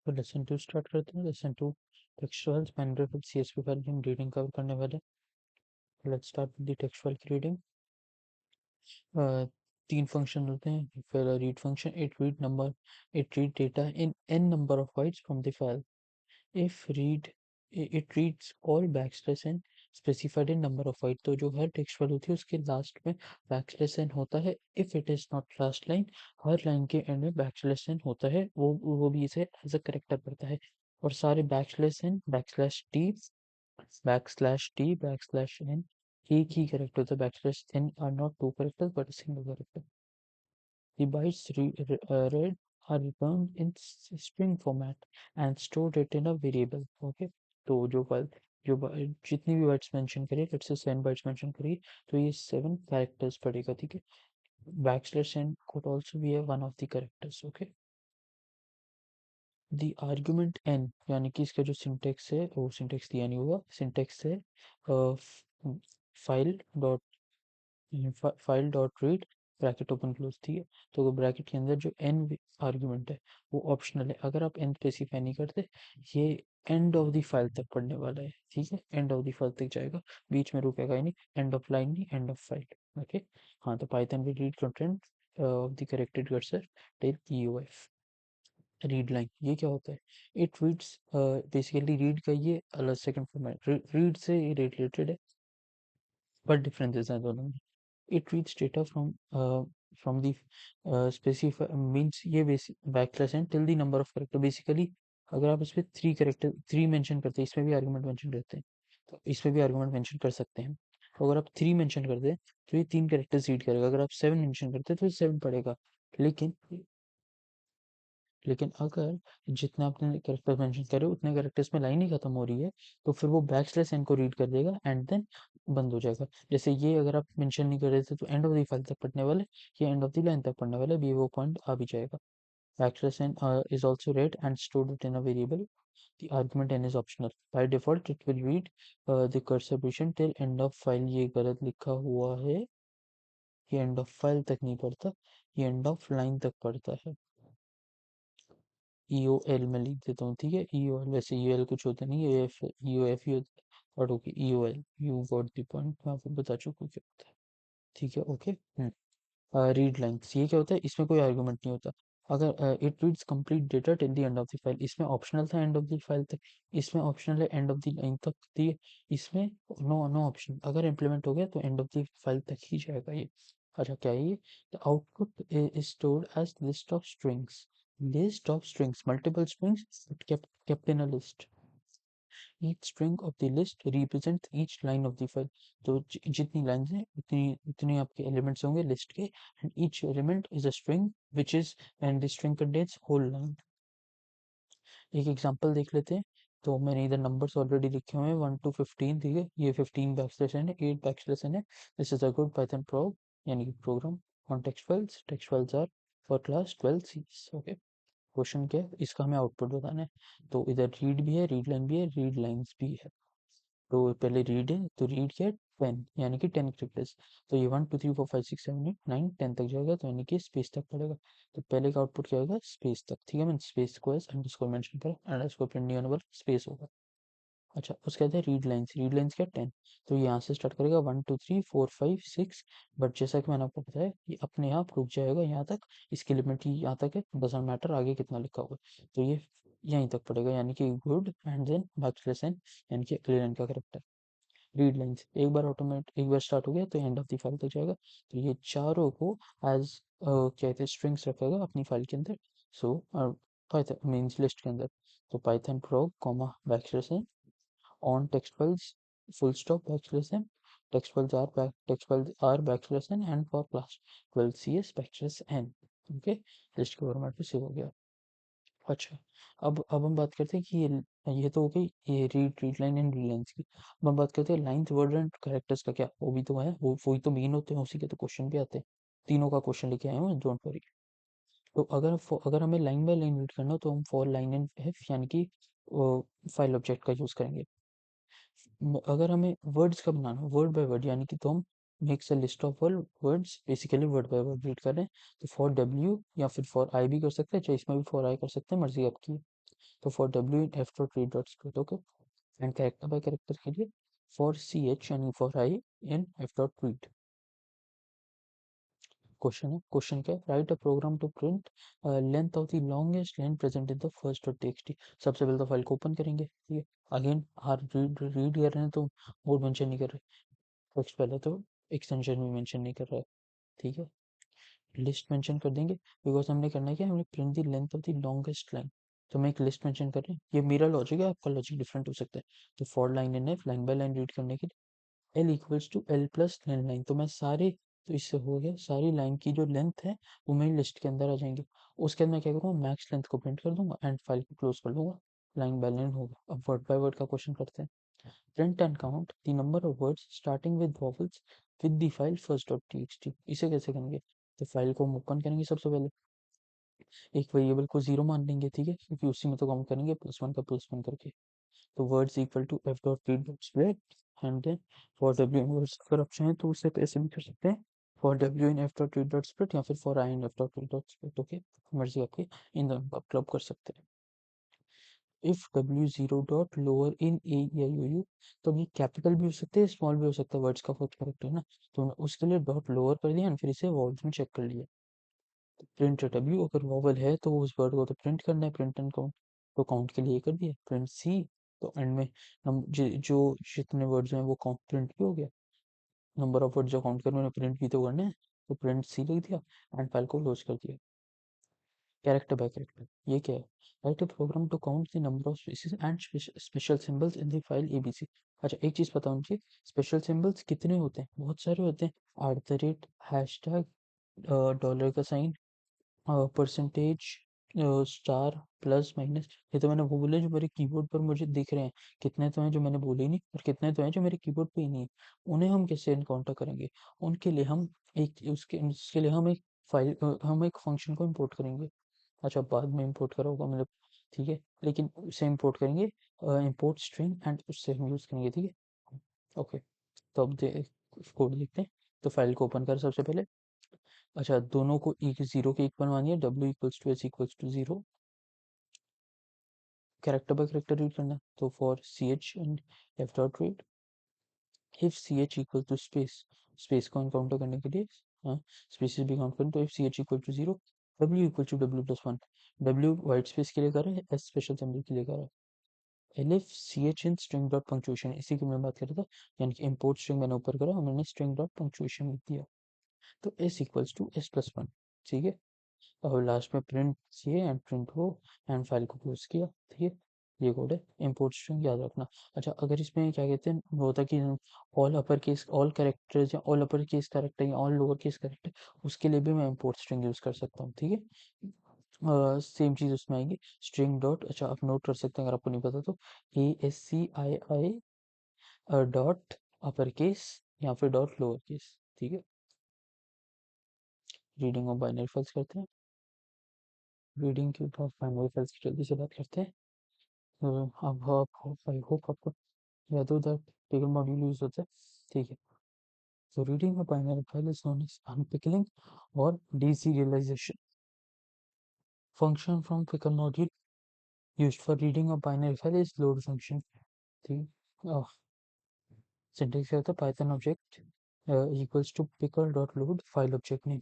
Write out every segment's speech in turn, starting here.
तो lesson to start करते हैं। Lesson two textual paragraph CSV file की हम रीडिंग कवर करने वाले हैं। Let's start with the textual की रीडिंग। तीन फंक्शन होते हैं। पहला read function, it read data in n number of bytes from the file. If read it reads all backslash n specified in number of byte. तो जो हर textual होती है उसके लास्ट में बैकस्लैश n होता है। If it is not last line, her line के and में बैकस्लैश n होता है, वो भी इसे एज अ करेक्टर पढ़ता है। और सारे बैकस्लैश n बैकस्लैश n एक ही करेक्टर होता है। Backslash n are not two characters but single character. The bytes read are returned in string format and stored it in a variable. Okay, तो जितनी भी बाइट्स मेंशन करिए, let's say 7 bytes mention करिए, तो ये 7 characters पड़ेगा। ठीक है, backslash n could also be a one of the characters. Okay, the argument n यानी कि इसका जो सिंटेक्स है वो सिंटेक्स दिया नहीं हुआ। सिंटेक्स है file dot file dot read bracket open close. ठीक है, तो ब्रैकेट के अंदर जो एन आर्ग्यूमेंट है वो ऑप्शनल है। अगर आप एन स्पेसिफाई नहीं करते, ये एंड ऑफ द फाइल तक पढ़ने वाला है। ठीक है, एंड ऑफ द फाइल तक जाएगा, बीच में रुकेगा ही नहीं। एंड ऑफ लाइन नहीं, एंड ऑफ फाइल। ओके, हाँ, तो Python will read content of the corrected cursor till EOF। Read line ये क्या होता है? इट रीड्स, बेसिकली रीड का ये अलग सेकंड फॉर्मेट, रीड से रिलेटेड है पर डिफरेंसेस हैं दोनों में। It reads data from the specify means ये basic backslash n till the number of character। Basically अगर आप इसमें 3 मेंशन करते हैं, इसमें भी आर्गुमेंट मेंशन करते हैं, तो इसमें भी आर्गुमेंट मेंशन कर सकते हैं। तो अगर आप 3 मेंशन करते हैं तो ये 3 कैरेक्टर्स रीड करेगा। अगर आप 7 मेंशन करते हैं तो ये 7 पढ़ेगा। लेकिन लेकिन अगर जितने आपने कैरेक्टर मेंशन करे उतने कैरेक्टर्स में लाइन ही खत्म हो रही है, तो फिर वो बैकस्लैश n को रीड कर देगा एंड देन बंद हो जाएगा। जैसे ये अगर आप मेंशन नहीं कर रहे थे तो एंड ऑफ द फाइल तक पढ़ने वाले, ये एंड ऑफ द लाइन तक पढ़ने वाले, भी वो पॉइंट आ भी जाएगा। Backslash n is also read and stored it in a variable. The argument n is optional. By default it will read the cursor position till end of file। ये गलत लिखा हुआ है, ये एंड ऑफ फाइल तक नहीं पढ़ता, ये एंड ऑफ लाइन तक पढ़ता है। EOL में लिख देता हूँ। ठीक है, EOL, वैसे EOL कुछ होता नहीं है, EOF ही होता है। और okay, EOL, you got the point, मैं आपको बता चुका हूँ क्या होता है। ठीक है, ओके। रीड लाइन्स ये क्या होता है? इसमें कोई आर्गुमेंट नहीं होता। अगर it reads complete data till the end of the file, इसमें ऑप्शनल था एंड ऑफ द फाइल तक, इसमें ऑप्शनल है एंड ऑफ द लाइन तक। ठीक है, इसमें नो नो ऑप्शन। अगर इम्प्लीमेंट हो गया तो एंड ऑफ द फाइल तक ही जाएगा ये। अच्छा, क्या है ये? The output is stored as list of strings, multiple strings kept in a list। each string of the list represents each line of the file। तो जितनी लाइन्स हैं उतनी उतने आपके एलिमेंट्स होंगे लिस्ट के, and each element is a string which is and the string contains whole line। एक example देख लेते हैं। तो मैंने इधर नंबर्स ऑलरेडी लिखे हुए हैं 1 to 15। ठीक है, ये 15 बैकस्लैश n है, 8 बैकस्लैश n है। This is a good Python यानी कि program on text files are for class 12 C। Okay, question क्या है, इसका हमें आउटपुट बताना है। तो इधर रीड भी है, रीड लाइन भी है, रीड लाइन्स भी है। तो पहले रीड है, तो रीड क्या है? 10, यानी कि 10 कैरेक्टर्स। तो ये 1 2 3 4 5 6 7 8 9 10 तक जाएगा, तो यानी कि स्पेस तक पड़ेगा। तो पहले का आउटपुट क्या होगा? स्पेस तक। ठीक है, मैंने स्पेस को अंडरस्कोर मेंशन करा, अंडरस्कोर प्रिंट नहीं होने वाला, स्पेस होगा। अच्छा, उसके बाद है रीड लाइन्स क्या? 10। तो यहाँ से स्टार्ट करेगा 1 2 3 4 5 6, बट जैसा कि मैंने आपको बताया ये अपने आप रुक जाएगा यहाँ तक। इसकी लिमिट ही यहाँ तक है, डजंट मैटर आगे कितना लिखा हुआ है। तो ये यहीं तक पड़ेगा, यानी कि good and then backslash n, यानी कि अगले लाइन का करेक्टर। रीड लाइन्स एक बार स्टार्ट हो गया तो एंड ऑफ द फाइल तक जाएगा। तो ये चारों को एज क्या कहते हैं स्ट्रिंग्स रखेगा अपनी फाइल के अंदर। सो पाइथन मीन्स लिस्ट के अंदर। तो Python prog comma backslash n on text files full stop backslash n, text files are backslash n and for class 12 cs backslash n। Okay, list के फॉर्मेट पे save हो गया। अच्छा, अब हम बात करते हैं कि ये तो हो गई ये read line and read lines की। अब हम बात करते हैं लाइन्स, वर्ड एंड कैरेक्टर्स का। क्या वो भी तो है, वो वही तो मेन होते हैं, उसी के तो क्वेश्चन भी आते हैं। तीनों का क्वेश्चन लेके आए हैं, डोंट वरी। तो अगर हमें लाइन बाय लाइन रीड करना हो तो हम फॉर लाइन एंड एफ यानी कि फाइल ऑब्जेक्ट का यूज करेंगे। अगर हमें वर्ड्स का बनाना हो वर्ड बाय वर्ड, यानी कि तो हम makes a list of words, basically word by word read कर रहे हैं, तो फॉर डब्ल्यू या फिर फॉर आई भी कर सकते हैं, चाहे इसमें भी फॉर आई कर सकते हैं, मर्जी आपकी। तो for W in F dot read dot split, okay. And character by character के लिए फॉर सी एच यानी for I in F dot read. Question है, क्वेश्चन क्या है, write a program to print length of the longest line present in the first dot TXT. सबसे पहले तो file को ओपन करेंगे, ठीक है। अगेन हर रीड कर रहे हैं तो मोड मेंशन नहीं कर रहे, टेक्स्ट पहले तो एक्सटेंशन भी मेंशन नहीं कर रहा है, ठीक है। लिस्ट मेंशन कर देंगे बिकॉज हमने करना है क्या, हमने print the length of the longest line. तो मैं एक लिस्ट मेंशन कर रहे हैं, ये मेरा लॉजिक है, आपका लॉजिक डिफरेंट हो सकता है। तो for line in F line by line read करने के लिए L equals to L plus len line, तो मैं सारे, तो इससे हो गया सारी लाइन की जो लेंथ है वो मेरी लिस्ट के अंदर आ जाएंगे। उसके बाद मैं क्या करूँगा, मैक्स लेंथ को प्रिंट कर दूंगा एंड फाइल को क्लोज कर लूंगा, लाइन बाय लाइन होगा। अब वर्ड बाय वर्ड का क्वेश्चन करते हैं। Print and count the number of words starting with vowels with the file first dot TXT. इसे कैसे करेंगे, तो फाइल को हम ओपन करेंगे, सबसे पहले एक वेरिएबल को जीरो मान लेंगे, ठीक है, क्योंकि उसी में तो काउंट करेंगे प्लस वन का प्लस वन करके। तो words equal to F dot read dot split and then for W in words, अगर ऑप्शन है तो उसे ऐसे भी कर सकते हैं, for W in F dot read dot split या फिर for I in F dot read dot split, okay, मर्जी आपकी, इन दोनों को आप क्लब कर सकते हैं। If W zero dot lower in A या यू, तो ये कैपिटल भी हो सकते हैं स्मॉल भी हो सकता है, वर्ड्स का फर्स्ट कैरेक्टर है ना, तो उसके लिए डॉट लोअर कर दिया और फिर इसे वर्ड्स में चेक कर लिया। प्रिंट डब्ल्यू अगर वॉवल है तो उस वर्ड को तो प्रिंट करना है, प्रिंट एंड काउंट, तो काउंट के लिए कर दिया प्रिंट सी, तो एंड में हम जो जितने वर्ड्स हैं वो काउंट प्रिंट भी हो गया, नंबर ऑफ वर्ड जो काउंट करने उन्हें प्रिंट भी तो करना है, तो प्रिंट सी लिख दिया एंड फाइल को क्लोज कर दिया। कैरेक्टर बाय कैरेक्टर, ये क्या है, write a program to count the number of spaces and special symbols in the file ABC. अच्छा एक चीज पता होनी चाहिए, स्पेशल सिंबल्स कितने होते हैं, बहुत सारे होते हैं, at the rate, hashtag, dollar का sign, percentage, star, plus minus, ये तो मैंने वो बोले जो मेरे कीबोर्ड पर मुझे दिख रहे हैं, कितने तो हैं जो मैंने बोले ही नहीं और कितने तो हैं जो मेरे कीबोर्ड पे ही नहीं है, उन्हें हम कैसे इनकाउंटर करेंगे, उनके लिए हम उसके लिए हम एक फाइल, हम एक फंक्शन को इंपोर्ट करेंगे। अच्छा बाद में इंपोर्ट करा होगा मतलब, ठीक है, लेकिन उसे इंपोर्ट करेंगे, इंपोर्ट स्ट्रिंग एंड उससे हम यूज़ करेंगे, ठीक है, ओके। तो अब कोड देखते हैं, तो फाइल को ओपन कर सबसे पहले। अच्छा दोनों को एक जीरो के इक्वल मानिए, W equals to S equals to zero, character by character read करना, तो for C H and F dot read, if C H equal to space, space को एनकाउंटर करने के लिए, हाँ स्पेसिस भी काउंट करें, तो if C H equal to zero, W equal to W plus one, W white space के लिए कर रहे हैं, एस स्पेशल सिंबल के लिए कर रहा है, elif C H in string dot punctuation, इसी की मैं बात कर रहा था, यानी कि इम्पोर्ट स्ट्रिंग मैंने ऊपर करा और मैंने स्ट्रिंग डॉट पंक्चुएशन लिख दिया, तो S equals to S plus one, ठीक है। और लास्ट में प्रिंट किए एंड प्रिंट हो एंड फाइल को क्लोज किया, ठीक है, ये कोड है, इंपोर्ट स्ट्रिंग याद रखना। अच्छा अगर इसमें क्या कहते हैं वो होता कि all upper case all characters या ऑल अपर केस कैरेक्टर या ऑल लोअर केस कैरेक्टर, उसके लिए भी मैं इंपोर्ट स्ट्रिंग यूज कर सकता हूँ, ठीक है। सेम चीज उसमें आएगी, स्ट्रिंग डॉट, अच्छा आप नोट कर सकते हैं अगर आपको नहीं पता तो, A S C I I dot upper case या फिर डॉट लोअर केस, ठीक है। रीडिंग ऑफ बाइनरी फाइल्स करते हैं, रीडिंग के बाद बाइनरी फाइल्स की जल्दी से बात करते हैं। अब आप आई होप आपको याद हो दैट पिकल मॉड्यूल यूज होता है, ठीक है। So reading a binary file is known as unpickling or deserialization. Function from pickle module used for reading a binary file is load function. ठीक, सिंटेक्स क्या होता है, Python object equals to pickle dot load file object name,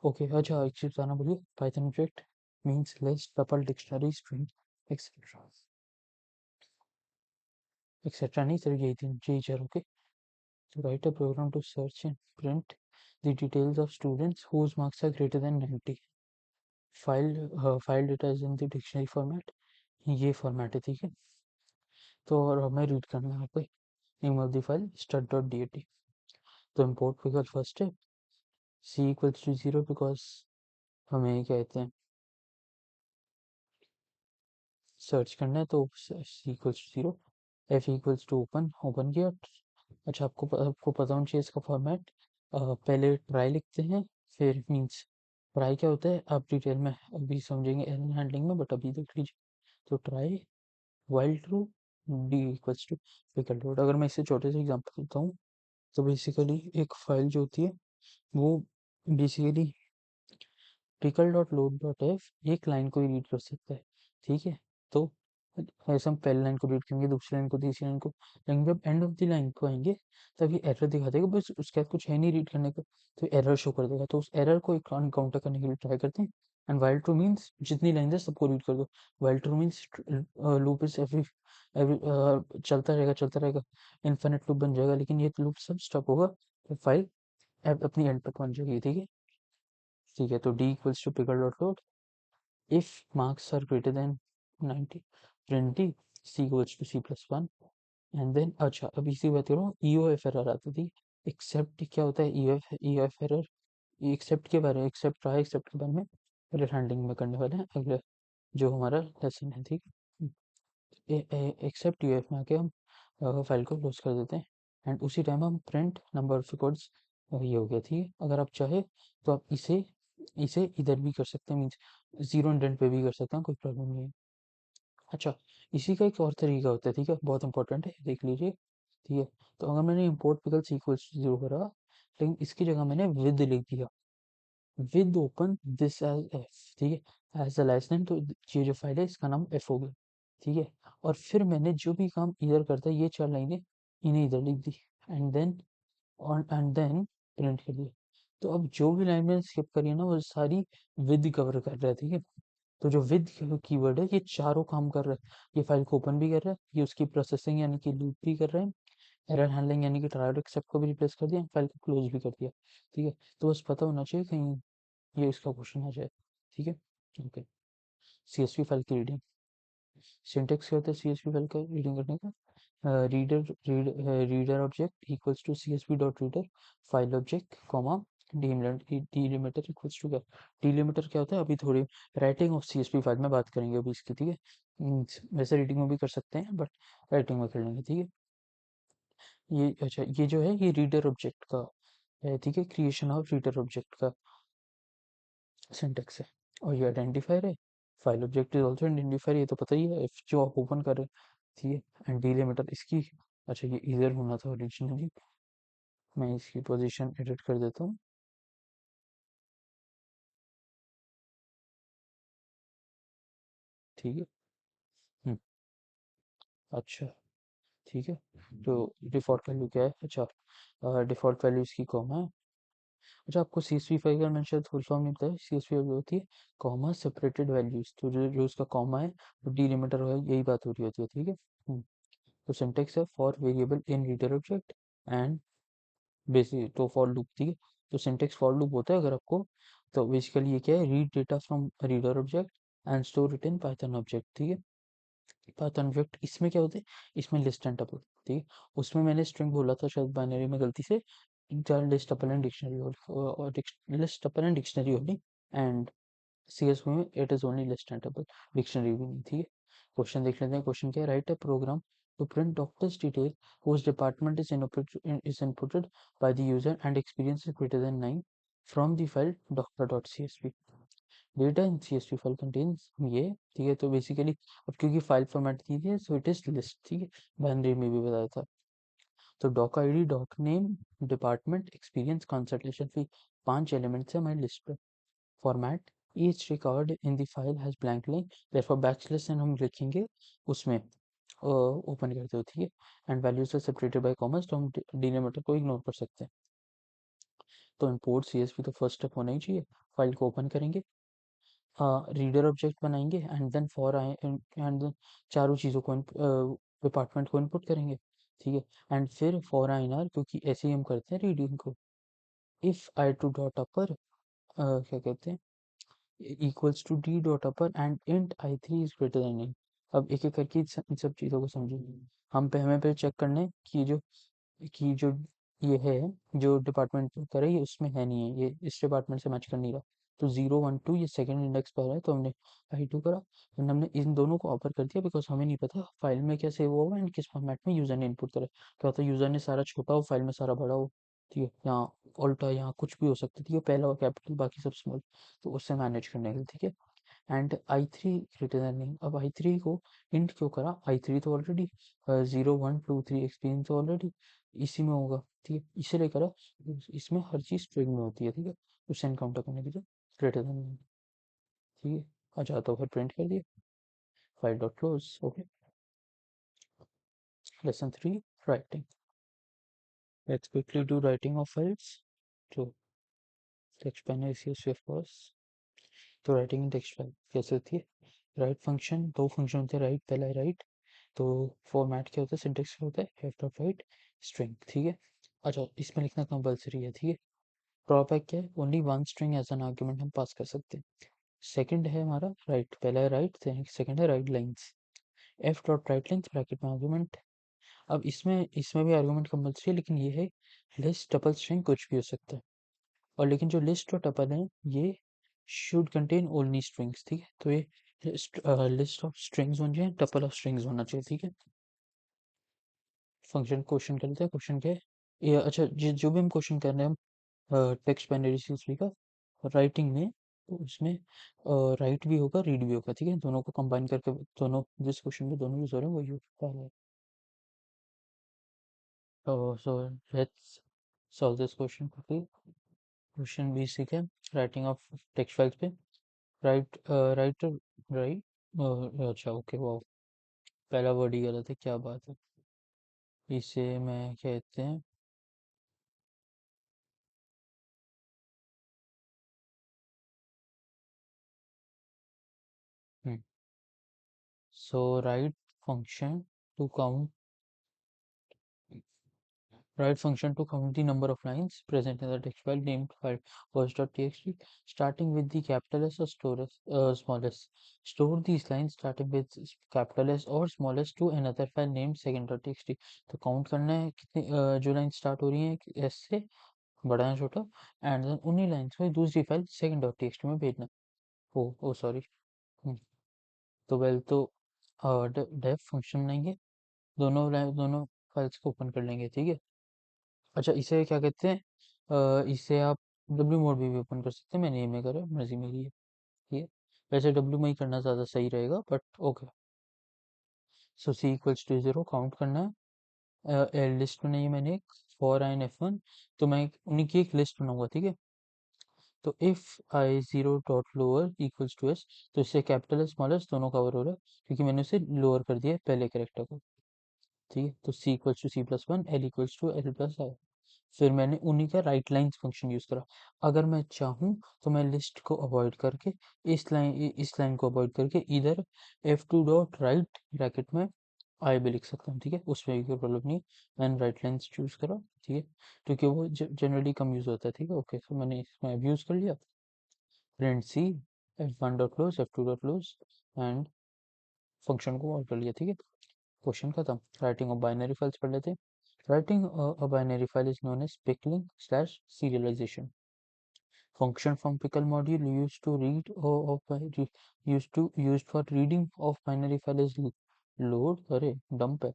okay. अच्छा एक चीज बताना बोलिए, Python object means list, tuple, dictionary, string, etcetera, etcetera नहीं सर, यही तीन यही चार, okay. To write a program to search and print the details of students whose marks are greater than 90. File data is in the dictionary format, ये format है, ठीक है। तो और हमें रीड करना है कोई, name of the file stud dot D A T, तो इम्पोर्ट बिकॉज फर्स्ट है, C equals to zero because हमें क्या कहते हैं सर्च करना है, तो C equals to zero, F equals to open, open किया। अच्छा आपको पता होना चाहिए इसका फॉर्मेट, पहले ट्राई लिखते हैं, फिर मीन्स ट्राई क्या होता है आप डिटेल में अभी समझेंगे एरर हैंडलिंग में, बट अभी देख लीजिए, तो try while true, D equals to pickle dot. अगर मैं इससे छोटे से एग्जांपल देता हूँ, तो बेसिकली एक फाइल जो होती है वो basically pickle dot load dot F एक लाइन को ही रीड कर सकता है, ठीक है। तो ऐसे हम पहली लाइन को रीड करेंगे, दूसरी लाइन को, तीसरी लाइन को, लेकिन जब एंड ऑफ द लाइन को आएंगे तब ये एरर दिखा देगा, बस उसके बाद कुछ है नहीं रीड करने का, तो एरर शो कर देगा। तो उस एरर को काउंटर करने के लिए ट्राई करते हैं। एंड वाइल ट्रू मीन्स जितनी लाइन है सबको रीड कर दो। While true means loop is every every चलता रहेगा, इन्फिनिट लूप बन जाएगा, लेकिन ये लूप सब स्टॉप होगा तो फाइल अपनी एंड तक पहुंच जाएगी। ठीक है, ठीक है। तो D equals to pickle dot load, if marks are greater than 90, print d, c equals to c plus 1, and then अच्छा अब इसी बात करो, ईओएफ एरर आती थी। एक्सेप्ट क्या होता है, ईओएफ एरर, एक्सेप्ट के बारे में, एक्सेप्ट ट्राई एक्सेप्ट के बारे में पहले हैंडलिंग में करने वाले हैं, अगले जो हमारा लेसन है। ठीक है, एक्सेप्ट ईओएफ में आके हम फाइल को क्लोज कर देते हैं, एंड उसी टाइम हम प्रिंट नंबर ऑफ रिकॉर्ड्स, ये हो गया। ठीक है, अगर आप चाहे तो आप इसे इसे इधर भी कर सकते हैं, मीन्स जीरो इंडेंट पे भी कर सकते हैं, कोई प्रॉब्लम नहीं है। अच्छा, इसी का एक और तरीका होता है, ठीक है, बहुत इंपॉर्टेंट है, देख लीजिए। ठीक है, तो अगर मैंने import pickles equals to zero करा, लेकिन इसकी जगह मैंने विद लिख दिया, with open this as F, ठीक है, एज द लाइसेंस, तो ये जो फाइल है इसका नाम एफ हो गया। ठीक है, और फिर मैंने जो भी काम इधर करता है, ये चार लाइनें इन्हें इधर लिख दी, एंड देन प्रिंट कर दिया। तो अब जो भी लाइन मैंने स्किप करी है ना, वो सारी विद कवर कर रहा है। ठीक है, तो जो विद कीवर्ड है, ये चारों काम कर रहा है। ये फाइल को ओपन भी कर रहा है, ये उसकी प्रोसेसिंग यानी कि लूप भी कर रहा है, एरर हैंडलिंग यानी कि ट्राई एक्सेप्ट को भी रिप्लेस कर दिया, फाइल को क्लोज भी कर दिया। ठीक है, तो बस पता होना चाहिए कहीं ये इसका क्वेश्चन आ जाए। ठीक है, ओके। सीएसवी फाइल की रीडिंग, सिंटेक्स क्या होता है सीएसवी फाइल का रीडिंग करने का, reader object equals to CSV dot reader file object comma delimiter equals to क्या, डिलिमीटर क्या होता है, अभी थोड़ी राइटिंग ऑफ सीएसवी फाइल में बात करेंगे अभी इसकी। ठीक है, वैसे रीडिंग में भी कर सकते हैं, बट राइटिंग में कर लेंगे। ठीक है, ये अच्छा, ये जो है ये रीडर ऑब्जेक्ट का है। ठीक है, क्रिएशन ऑफ रीडर ऑब्जेक्ट का सिंटेक्स है, और ये आइडेंटिफायर है, file object is also identifier, ये तो पता ही है, जो आप ओपन कर रहे हैं। ठीक है, एंड डिलिमीटर इसकी, अच्छा ये इधर होना था ओरिजिनली, मैं इसकी पोजीशन एडिट कर देता हूँ। ठीक है, हम्म, अच्छा, ठीक है। तो डिफ़ॉल्ट वैल्यू क्या है, अच्छा डिफ़ॉल्ट वैल्यू इसकी कॉमा है। अच्छा, आपको CSV फाइल का मैंने शायद फुल फॉर्म नहीं बताया, CSV वैल्यू होती है कॉमा सेपरेटेड वैल्यूज, तो जो उसका कॉमा है वो डिलिमीटर है, यही बात हो रही होती है। ठीक है, तो सिंटेक्स है for variable in reader object and basic, तो फॉर लूप। ठीक है, तो सिंटेक्स फॉर लूप होता है अगर आपको, तो बेसिकली ये क्या है, read data from reader object and store it in Python object. ठीक है, पाइथन ऑब्जेक्ट इसमें क्या होते हैं, इसमें लिस्ट एंड टपल। ठीक है, उसमें मैंने स्ट्रिंग बोला था शायद बाइनरी में गलती से, लिस्ट टपल एंड डिक्शनरी, और लिस्ट टपल एंड डिक्शनरी होगी, एंड सीएसवी में it is only list and tuple, dictionary भी नहीं। ठीक है, क्वेश्चन देख लेते हैं, क्वेश्चन क्या है, write a program to print doctor's detail whose department is inputted by the user and experience is greater than 9 from the file doctor.csv. Data in CSV file contains ये। ठीक है, तो बेसिकली अब क्योंकि फाइल फॉर्मेट दी थी, so it is list. ठीक है, binary में भी बताया था। तो doc ID, doc name, department, experience, consultation fee, 5 elements है हमारी लिस्ट पे। Format, each record in the file has blank line, therefore backslash n हम लिखेंगे उसमें, ओपन करते हो। ठीक है, and values are separated by commas, तो हम डिलिमीटर को इग्नोर कर सकते हैं। तो इंपोर्ट सीएसवी तो फर्स्ट स्टेप होना ही चाहिए, फाइल को ओपन करेंगे, रीडर ऑब्जेक्ट बनाएंगे, and then for I and then चारों चीज़ों को डिपार्टमेंट को इनपुट करेंगे। ठीक है, एंड फिर फॉर आई आर, क्योंकि ऐसे ही हम करते हैं रीडिंग को, if I two dot upper, क्या कहते हैं, equals to D dot upper and int I three is greater than in. अब एक एक करके इन सब चीज़ों को समझेंगे। हम पे हमें पे चेक करना है कि जो ये है, जो डिपार्टमेंट करे ये उसमें है नहीं है, ये इस डिपार्टमेंट से मैच कर नहीं रहा। तो 0 1 2 ये सेकंड इंडेक्स पर है, तो हमने I2 करा, एंड हमने इन दोनों को ऑफर कर दिया, बिकॉज हमें नहीं पता फाइल में क्या सेव होगा एंड किस फॉर्मेट में यूजर ने इनपुट करा। क्या होता है, यूजर ने सारा छोटा हो, फाइल में सारा बड़ा हो। ठीक है, यहाँ उल्टा, यहाँ कुछ भी हो सकता है। ठीक है, पहला हो कैपिटल, बाकी सब स्मॉल, तो उससे मैनेज करने के लिए। ठीक है, एंड I3 ग्रेटर देन नहीं। अब I3 को इंट क्यों करा, I3 तो ऑलरेडी 0 1 2 3 एक्सपीरियंस तो ऑलरेडी इसी में होगा। ठीक है, इसीलिए करा, इसमें हर चीज़ स्ट्रिंग में होती है। ठीक है, उसे एनकाउंटर करने के लिए ग्रेटर देन नहीं। ठीक है, अच्छा तो फिर प्रिंट कर दिया, file dot close. Okay. Lesson 3, writing. Let's quickly do writing of files. So text panel is here, swift pause. तो राइटिंग इन टेक्स्ट फाइल कैसे होती है? राइट फंक्शन, दो फंक्शन होते हैं, राइट पहला है राइट, तो फॉर्मेट क्या होता है, सिंटेक्स क्या होता है, एफ डॉट राइट स्ट्रिंग, ठीक है। अच्छा, इसमें लिखना कंपलसरी है, ठीक है। ड्रॉबैक क्या है, only one string as an argument हम पास कर सकते हैं। सेकंड है हमारा राइट, पहला है राइट, सेकंड है right lines, F dot right lines bracket में आर्ग्यूमेंट। अब इसमें इसमें भी आर्गुमेंट कंपलसरी है, लेकिन ये है लिस्ट डबल स्ट्रिंग कुछ भी हो सकता है। और लेकिन जो लिस्ट और टपल है ये शुड कंटेन ओनली स्ट्रिंग्स, ठीक है। तो ये लिस्ट ऑफ स्ट्रिंग्स होनी चाहिए, टपल ऑफ स्ट्रिंग्स होना चाहिए, ठीक है। फंक्शन क्वेश्चन कर लेते हैं। क्वेश्चन क्या है ये? अच्छा, जो भी हम क्वेश्चन कर रहे हैं हम टेक्स्ट बाइनरी ट्री का राइटिंग में, तो उसमें राइट भी होगा रीड भी होगा, ठीक है। दोनों को कंबाइन करके दोनों जिस क्वेश्चन में दोनों यूज हो रहे हैं वो यूज कर रहे हैं। So let's solve this question quickly. Question basic है, राइटिंग ऑफ टेक्स्ट फाइल्स पे। राइट राइट राइट, अच्छा ओके, वो पहला वर्ड ही गलत है, क्या बात है। इसे मैं कहते हैं so write function to count, write function to count the number of lines present in the text file named file first.txt starting with the capital S or small s. Store these lines starting with capital S or small s to another file named second.txt. तो count करना है कितनी जो line start हो रही है S से, बड़ा है छोटा, एंड देन उन्हीं लाइन्स को दूसरी फाइल second.txt में भेजना। ओ ओ सॉरी। तो वेल तो डेफ फंक्शन बनाएंगे, दोनों फाइल्स को ओपन कर लेंगे, ठीक है। अच्छा, इसे क्या कहते हैं, इसे आप डब्ल्यू मोड भी ओपन कर सकते हैं, मैंने ये में करा, मर्जी मेरी है, ठीक है। वैसे डब्ल्यू में ही करना ज़्यादा सही रहेगा, but okay. So C equals to 0 count करना है, लिस्ट बनाई है मैंने एक for I in F one, तो मैं उन्हीं की एक लिस्ट बनाऊंगा, ठीक है। तो if I zero dot lower equals to S, तो इससे कैपिटल एस स्मॉल एस दोनों कवर हो रहा है, क्योंकि मैंने उसे लोअर कर दिया है पहले कैरेक्टर को, ठीक है। तो C equals to C plus one, L equals to L plus I, फिर मैंने उन्हीं का राइट लाइन्स फंक्शन यूज करा। अगर मैं चाहूँ तो मैं लिस्ट को अवॉइड करके इस लाइन को अवॉइड करके इधर F two dot right bracket में आई भी लिख सकता हूँ, ठीक है। उसमें भी कोई प्रॉब्लम नहीं है। मैंने राइट लाइन्स चूज करा, ठीक है, क्योंकि वो जनरली कम यूज होता है, ठीक है। ओके, तो मैंने इसमें अब यूज कर लिया। Print C F one dot close, F two dot close, and function को ऑल कर लिया, ठीक है। क्वेश्चन खत्म। राइटिंग ऑफ बाइनरी फाइल्स पढ़ लेते हैं। Writing a binary file is known as pickling slash serialization. Function from pickle module used to read or used for reading of binary file is load, अरे dump है,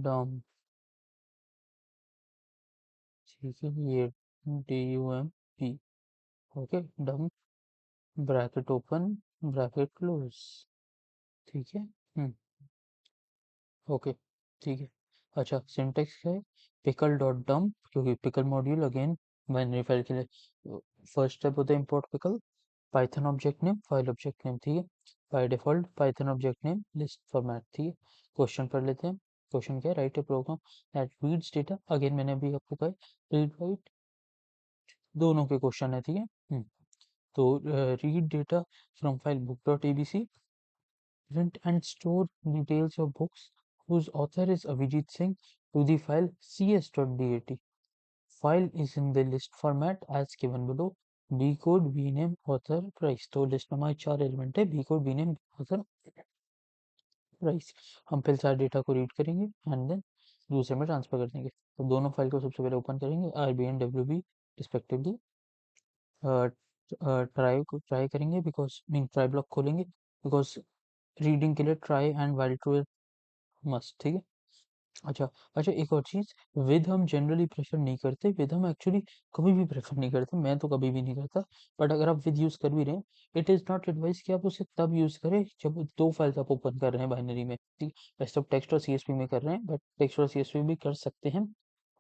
dump, ठीक है, ये dump, okay, dump bracket open bracket close, ठीक है। Okay, ठीक है। अच्छा, सिंटेक्स क्या है, पिकल डॉट डम्प, क्योंकि pickle module again binary file के लिए फर्स्ट स्टेप होता है import pickle, Python object name file object name, ठीक है। By default Python object name list format, ठीक है। क्वेश्चन पढ़ लेते हैं। क्वेश्चन क्या है, write a program that reads data, again मैंने अभी आपको कहा रीड राइट दोनों के क्वेश्चन है, ठीक है। तो read data from file book dot ABC, print and store details of books whose author is Avijit Singh to the file cs.dat. File is in the list format as given below. B code, B name, author, price. तो list में हमारे चार element है, B code, B name, author, price. हम पहले सारे data को read करेंगे एंड देन दूसरे में ट्रांसफर कर देंगे। तो दोनों फाइल को सबसे पहले ओपन करेंगे, R B and W B respectively. Try करेंगे बिकॉज मीन ट्राई ब्लॉक खोलेंगे बिकॉज रीडिंग के लिए try and while true must, ठीक है। अच्छा, अच्छा एक और चीज़, विद हम जनरली प्रेफ़र नहीं करते, विद हम एक्चुअली कभी भी प्रेफ़र नहीं करते, मैं तो कभी भी नहीं करता। बट अगर आप विद यूज़ कर भी रहे हैं, इट इज़ नॉट एडवाइस कि आप उसे तब यूज़ करें जब 2 फाइल्स आप ओपन कर रहे हैं बाइनरी में, ठीक? वैसे तो टेक्स्ट और सीएसवी में कर रहे हैं, बट टेक्स्ट और सीएसवी भी कर सकते हैं।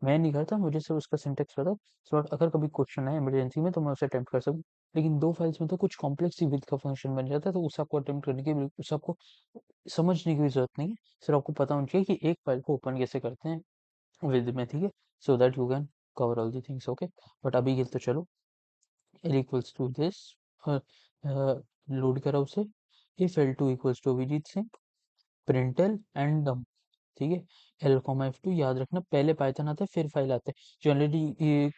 मैं नहीं करता, मुझे सिर्फ़ उसका सिंटैक्स पता है, सो अगर कभी क्वेश्चन आए इमरजेंसी में तो मैं उसे अटेम्प्ट कर सकूँ। लेकिन 2 फाइल्स में तो कुछ कॉम्प्लेक्स ही विद का फंक्शन बन जाता है, तो उसे आपको अटेम्प्ट करने की उसे आपको समझने की भी ज़रूरत नहीं है। सिर्फ़ आपको पता होना चाहिए कि एक फाइल को ओपन कैसे करते हैं विद में, ठीक है? So that you can cover all the things, okay? But अभी के लिए तो चलो L equals to this, load करा उसे, if L2 equals to Abhijit Singh, print L and dump, ठीक है? L कॉमा F2 याद रखना, पहले पाइथन आता है फिर फाइल आता है। जनरली ये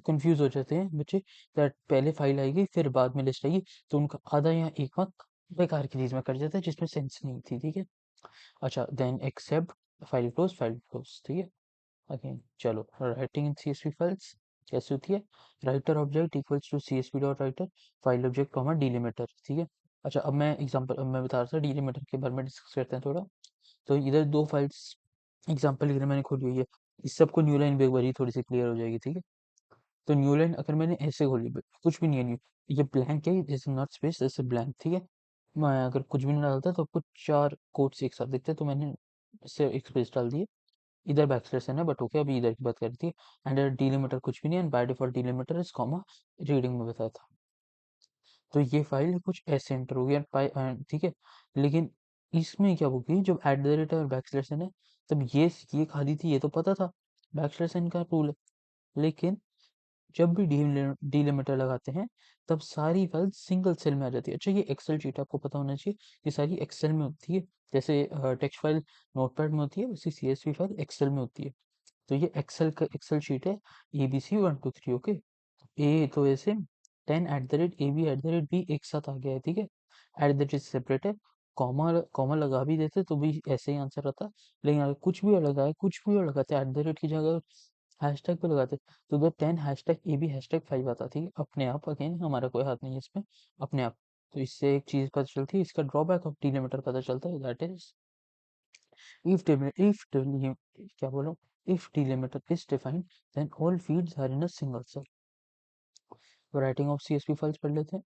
कंफ्यूज हो जाते हैं बच्चे, दैट पहले फाइल आएगी फिर बाद में लिस्ट आएगी, तो उनका आधा या एक आध बेकार की चीज़ में कट जाता है जिसमें सेंस नहीं थी, ठीक है? अच्छा, देन एक्सेप्ट फाइल क्लोज, ठीक है? अगेन चलो, राइटिंग इन सीएसवी फाइल्स कैसे होती है? Writer object equals to CSV dot writer file object comma delimiter, ठीक है? अच्छा, अब मैं बता रहा था डिलिमीटर के बारे में, डिस्कस करते हैं थोड़ा। तो इधर दो फाइल्स एग्जांपल के लिए मैंने खोली हुई है, इस सबको न्यू लाइन भी एक बार थोड़ी सी क्लियर हो जाएगी, ठीक है? तो न्यू लाइन अगर मैंने ऐसे खोली, कुछ भी नहीं है न्यू, ये ब्लैंक है, this is not space, this is blank, ठीक है? मैं अगर कुछ भी नहीं डालता तो आपको चार कोट्स एक साथ दिखते हैं, तो मैंने इससे एक स्पेस डाल दी है। इधर बैकस्लैश है ना, बट ओके, अभी इधर की बात करती है। एंड डिलिमीटर कुछ भी नहीं है, by default delimiter is comma, reading में बताया था। तो ये फाइल कुछ ऐसे एंटर होगी ठीक है? लेकिन इसमें क्या होगी, जब एट द रेट और बैकस्लैश है ना, तब ये खाली थी, ये तो पता था बैकस्लैश एन का रूल है। लेकिन जब भी डिलिमीटर लगाते हैं, तब सारी फाइल सिंगल सेल में आ जाती है। अच्छा, ये एक्सेल शीट आपको पता होना चाहिए, ये सारी एक्सेल में होती है। जैसे टेक्स्ट फाइल नोटपैड में होती है, वैसे सीएसवी फाइल एक्सेल में होती है। तो ये एक्सेल शीट है, ABC 1 2 3, ओके? ए तो ऐसे 10 eight the rate AB eight the rate B एक साथ आ गया है, ठीक है? एट द रेट सेपरेट है, कॉमा कॉमा लगा भी देते तो भी ऐसे ही आंसर आता। लेकिन अगर कुछ भी और लगाते एट द रेट की जगह हैशटैग पे लगाते, तो उधर 10 हैशटैग AB हैशटैग 5 आता, ठीक है? अपने आप, अगेन हमारा कोई हाथ नहीं है इसमें, अपने आप। तो इससे एक चीज पता चलती है, इसका ड्रॉबैक ऑफ डिलिमीटर पता चलता है, दैट इज if क्या बोलो, if delimiter is defined, then all fields are in a single cell. Writing of CSV files पढ़ लेते हैं।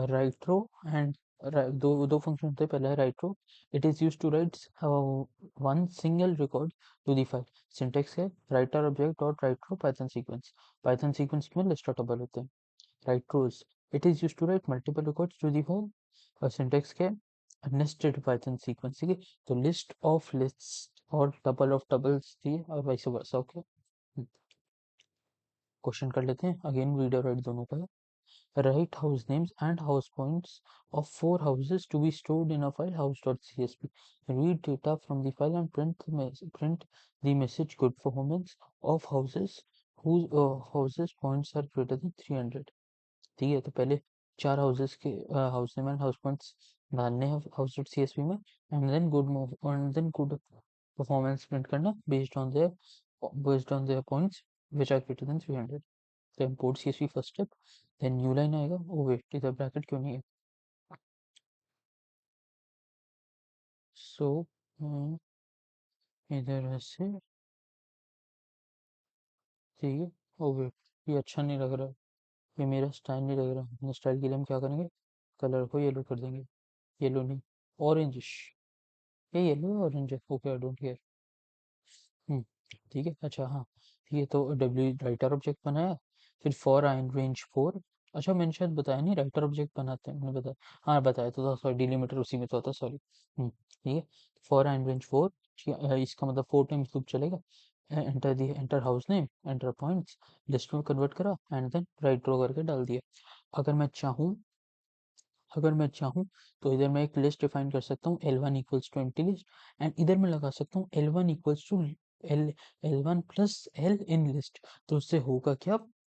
राइट रो एंड दो दो फंक्शन होते हैं, पहला है write row, it is use to write one single record to the file. Syntax है writer object dot write row Python sequence में लिस्ट और टबल होते हैं। Write rows, it is use to write multiple records to the file. और syntax क्या है, nested Python sequence, ठीक है? तो लिस्ट ऑफ लिस्ट्स और टबल ऑफ टबल्स थी, और वैसे वर्सा, ओके? क्वेश्चन कर लेते हैं, अगेन रीड और राइट दोनों का है। Write house names and house points of 4 houses to be stored in a file house.csv. Read data from the file and print the message good performance of houses whose houses points are greater than 300. ठीक है? तो पहले चार houses के house name and house points डालने हैं house.csv में, and then good performance print करना based on their points which are greater than 300। तो import CSV first step, then new line आएगा, ओ वेट इधर ब्रैकेट क्यों नहीं है? सो इधर ऐसे, ठीक है? ओ वेट, ये अच्छा नहीं लग रहा, ये मेरा स्टाइल नहीं लग रहा। अपने स्टाइल के लिए हम क्या करेंगे, कलर को येलो कर देंगे, येलो नहीं, ऑरेंजिश, ये येलो ऑरेंज है, ओके, आई डोंट केयर। हम्म, ठीक है, अच्छा हाँ, ये तो डब्ल्यू राइटर ऑब्जेक्ट बनाया, फिर फॉर आई रेंज 4। अच्छा, मैंने शायद बताया नहीं, राइटर ऑब्जेक्ट बनाते हैं, मैंने बताया, हाँ बताया तो था, सॉरी, डिलीमीटर उसी में तो था, सॉरी। ठीक है, फॉर आई रेंज 4, इसका मतलब 4 टाइम्स लूप चलेगा। Enter house name, enter points, list में कन्वर्ट करा, एंड देन राइट रो करके डाल दिया। अगर मैं चाहूँ अगर मैं चाहूँ तो इधर मैं एक लिस्ट डिफाइन कर सकता हूँ, L1 equals to empty list, and इधर मैं लगा सकता हूँ L1 equals to L L1 plus L in list. तो उससे होगा क्या,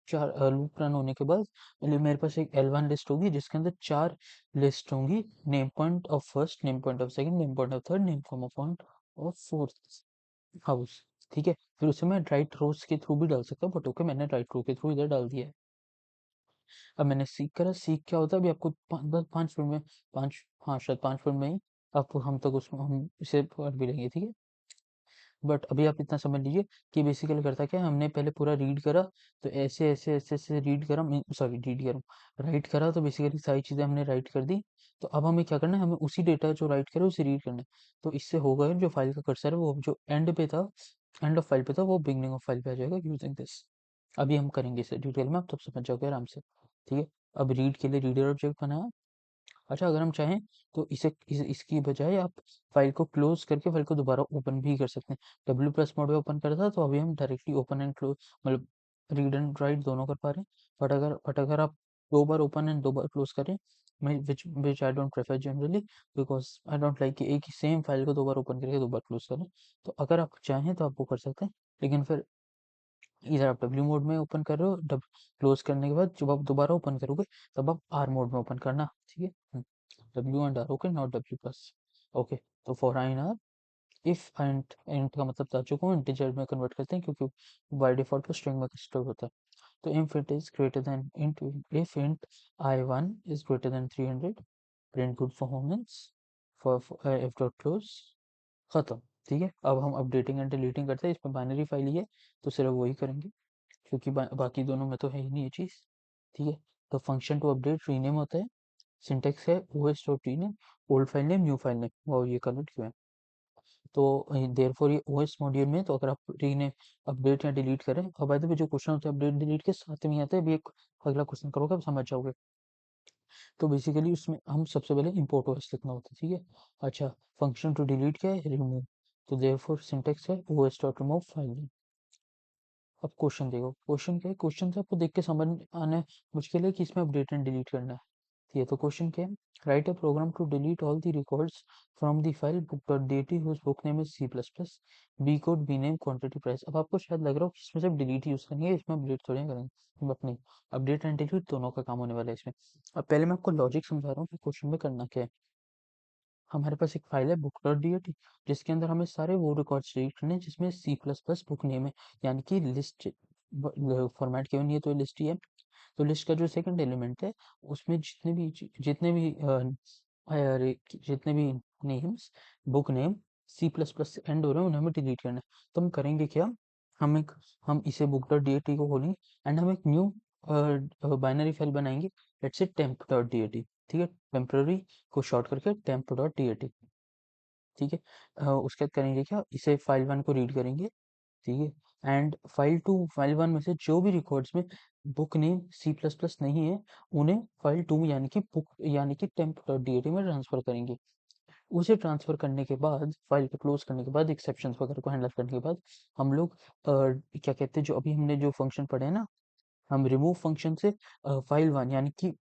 चार लूप रन होने के बाद मेरे पास एक L1 लिस्ट होगी जिसके अंदर चार लिस्ट होंगी, name point of first, name point of second, name point of third, name comma point of fourth house, ठीक है? फिर उसे मैं राइट रोज के थ्रू भी डाल सकता हूँ, बट ओके, मैंने राइट रो के थ्रू इधर डाल दिया है। अब मैंने सीख क्या होता है, अभी आपको बस 5 मिनट में, पाँच, हाँ शायद 5 मिनट में ही आपको हम तक उसमें हम इसे पढ़ भी लेंगे, ठीक है? बट अभी आप इतना समझ लीजिए कि बेसिकली करता क्या है, हमने पहले पूरा रीड करा, तो ऐसे ऐसे ऐसे ऐसे रीड करा, सॉरी रीड करा, राइट करा, तो बेसिकली सारी चीज़ें हमने राइट कर दी। तो अब हमें क्या करना है, हमें उसी डेटा जो राइट करे उसे रीड करना है। तो इससे होगा जो फाइल का कर्सर है वो जो एंड पे था, एंड ऑफ फाइल पे था, वो बिगनिंग ऑफ फाइल पे आ जाएगा यूजिंग दिस। अभी हम करेंगे इसे डिटेल में, आप तब समझ जाओगे आराम से, ठीक है। अब रीड के लिए रीडर ऑब्जेक्ट बनाया। अच्छा, अगर हम चाहें तो इसकी बजाय आप फाइल को क्लोज करके फाइल को दोबारा ओपन भी कर सकते हैं। डब्ल्यू प्लस मोड में ओपन करा था, तो अभी हम डायरेक्टली ओपन एंड क्लोज, मतलब रीड एंड राइट दोनों कर पा रहे हैं। बट अगर आप 2 बार ओपन एंड 2 बार क्लोज करें, मैं which I don't prefer generally, because I don't like कि एक ही सेम फाइल को 2 बार ओपन करके 2 बार क्लोज करें। तो अगर आप चाहें तो आप वो कर सकते हैं, लेकिन फिर इधर आप डब्ल्यू मोड में ओपन कर रहे हो, डब क्लोज करने के बाद जब आप दोबारा ओपन करोगे तब आप आर मोड में ओपन करना, ठीक है। W and R, okay, not W plus. Okay, तो for I and R, if and int का मतलब बता चुका हूँ, इंटीजर में कन्वर्ट करते हैं क्योंकि बाय डिफॉल्ट तो स्ट्रिंग में स्टोर होता है। तो if it is greater then int, if int I1 is greater than 300, print good performance for F dot close, खत्म। ठीक है, अब हम अपडेटिंग एंड डिलीटिंग करते हैं, इसमें बाइनरी फाइल ही है तो सिर्फ वही करेंगे, क्योंकि बाकी दोनों में तो है ही नहीं ये चीज़, ठीक है। तो फंक्शन टू अपडेट रीनेम होता है, सिंटेक्स है os dot rename, old file name new file name, और ये कन्वर्ट क्यों है। तो देयरफॉर ये ओएस मॉड्यूल में, तो अगर आप रीनेम अपडेट या डिलीट करें, और बाय द वे जो क्वेश्चन होता है अपडेट डिलीट के साथ में आता है, अभी एक अगला क्वेश्चन करोगे आप समझ जाओगे। तो बेसिकली उसमें हम सबसे पहले इंपोर्ट ओएस लिखना होता है, ठीक है। अच्छा, फंक्शन टू डिलीट क्या है, रिमूव, तो देयरफॉर सिंटेक्स है os dot remove file name. अब क्वेश्चन देखो, क्वेश्चन क्या है, क्वेश्चन से आपको देख के समझ आना मुश्किल है कि इसमें अपडेट एंड डिलीट करना है, ठीक है। तो क्वेश्चन क्या है, write a program to delete all the records from the file book dot dt whose book name is C++, b code b name quantity price. अब आपको शायद लग रहा हो कि इसमें सिर्फ डिलीट यूज करेंगे, इसमें अपडेट थोड़ी ना करेंगे, बट नहीं, अपडेट एंड डिलीट दोनों का काम होने वाला है इसमें। अब पहले मैं आपको लॉजिक समझा रहा हूँ कि क्वेश्चन में करना क्या है। हमारे पास एक फाइल है बुक डॉट डी जिसके अंदर हमें सारे वो रिकॉर्ड्स डिलीट करने हैं जिसमें C plus plus book name है, यानी कि लिस्ट फॉर्मेट केवल नहीं है, तो लिस्ट ही है। तो लिस्ट का जो सेकंड एलिमेंट है उसमें जितने भी names, book name C plus plus से एंड हो रहे हैं उन्हें हमें डिलीट करना है। तो हम करेंगे क्या, हम एक हम इसे बुक डॉट डी को खोलेंगे, एंड हम एक न्यू बाइनरी फाइल बनाएंगे, let's say temp dot D, ठीक है, टेम्पररी को शॉर्ट करके टेम्प डॉट डी, ठीक है। उसके बाद करेंगे क्या, इसे फाइल 1 को रीड करेंगे, ठीक है। एंड फाइल 1 में से जो भी रिकॉर्ड्स में book name C plus plus नहीं है, उन्हें फाइल 2 में यानी कि टेम्प डॉट डी में ट्रांसफर करेंगे। उसे ट्रांसफर करने के बाद, फाइल को क्लोज करने के बाद, एक्सेप्शंस वगैरह को हैंडल करने के बाद, हम लोग क्या कहते हैं, जो अभी हमने जो फंक्शन पढ़े हैं ना, हम रिमूव फंक्शन से फाइल 1 यानी कि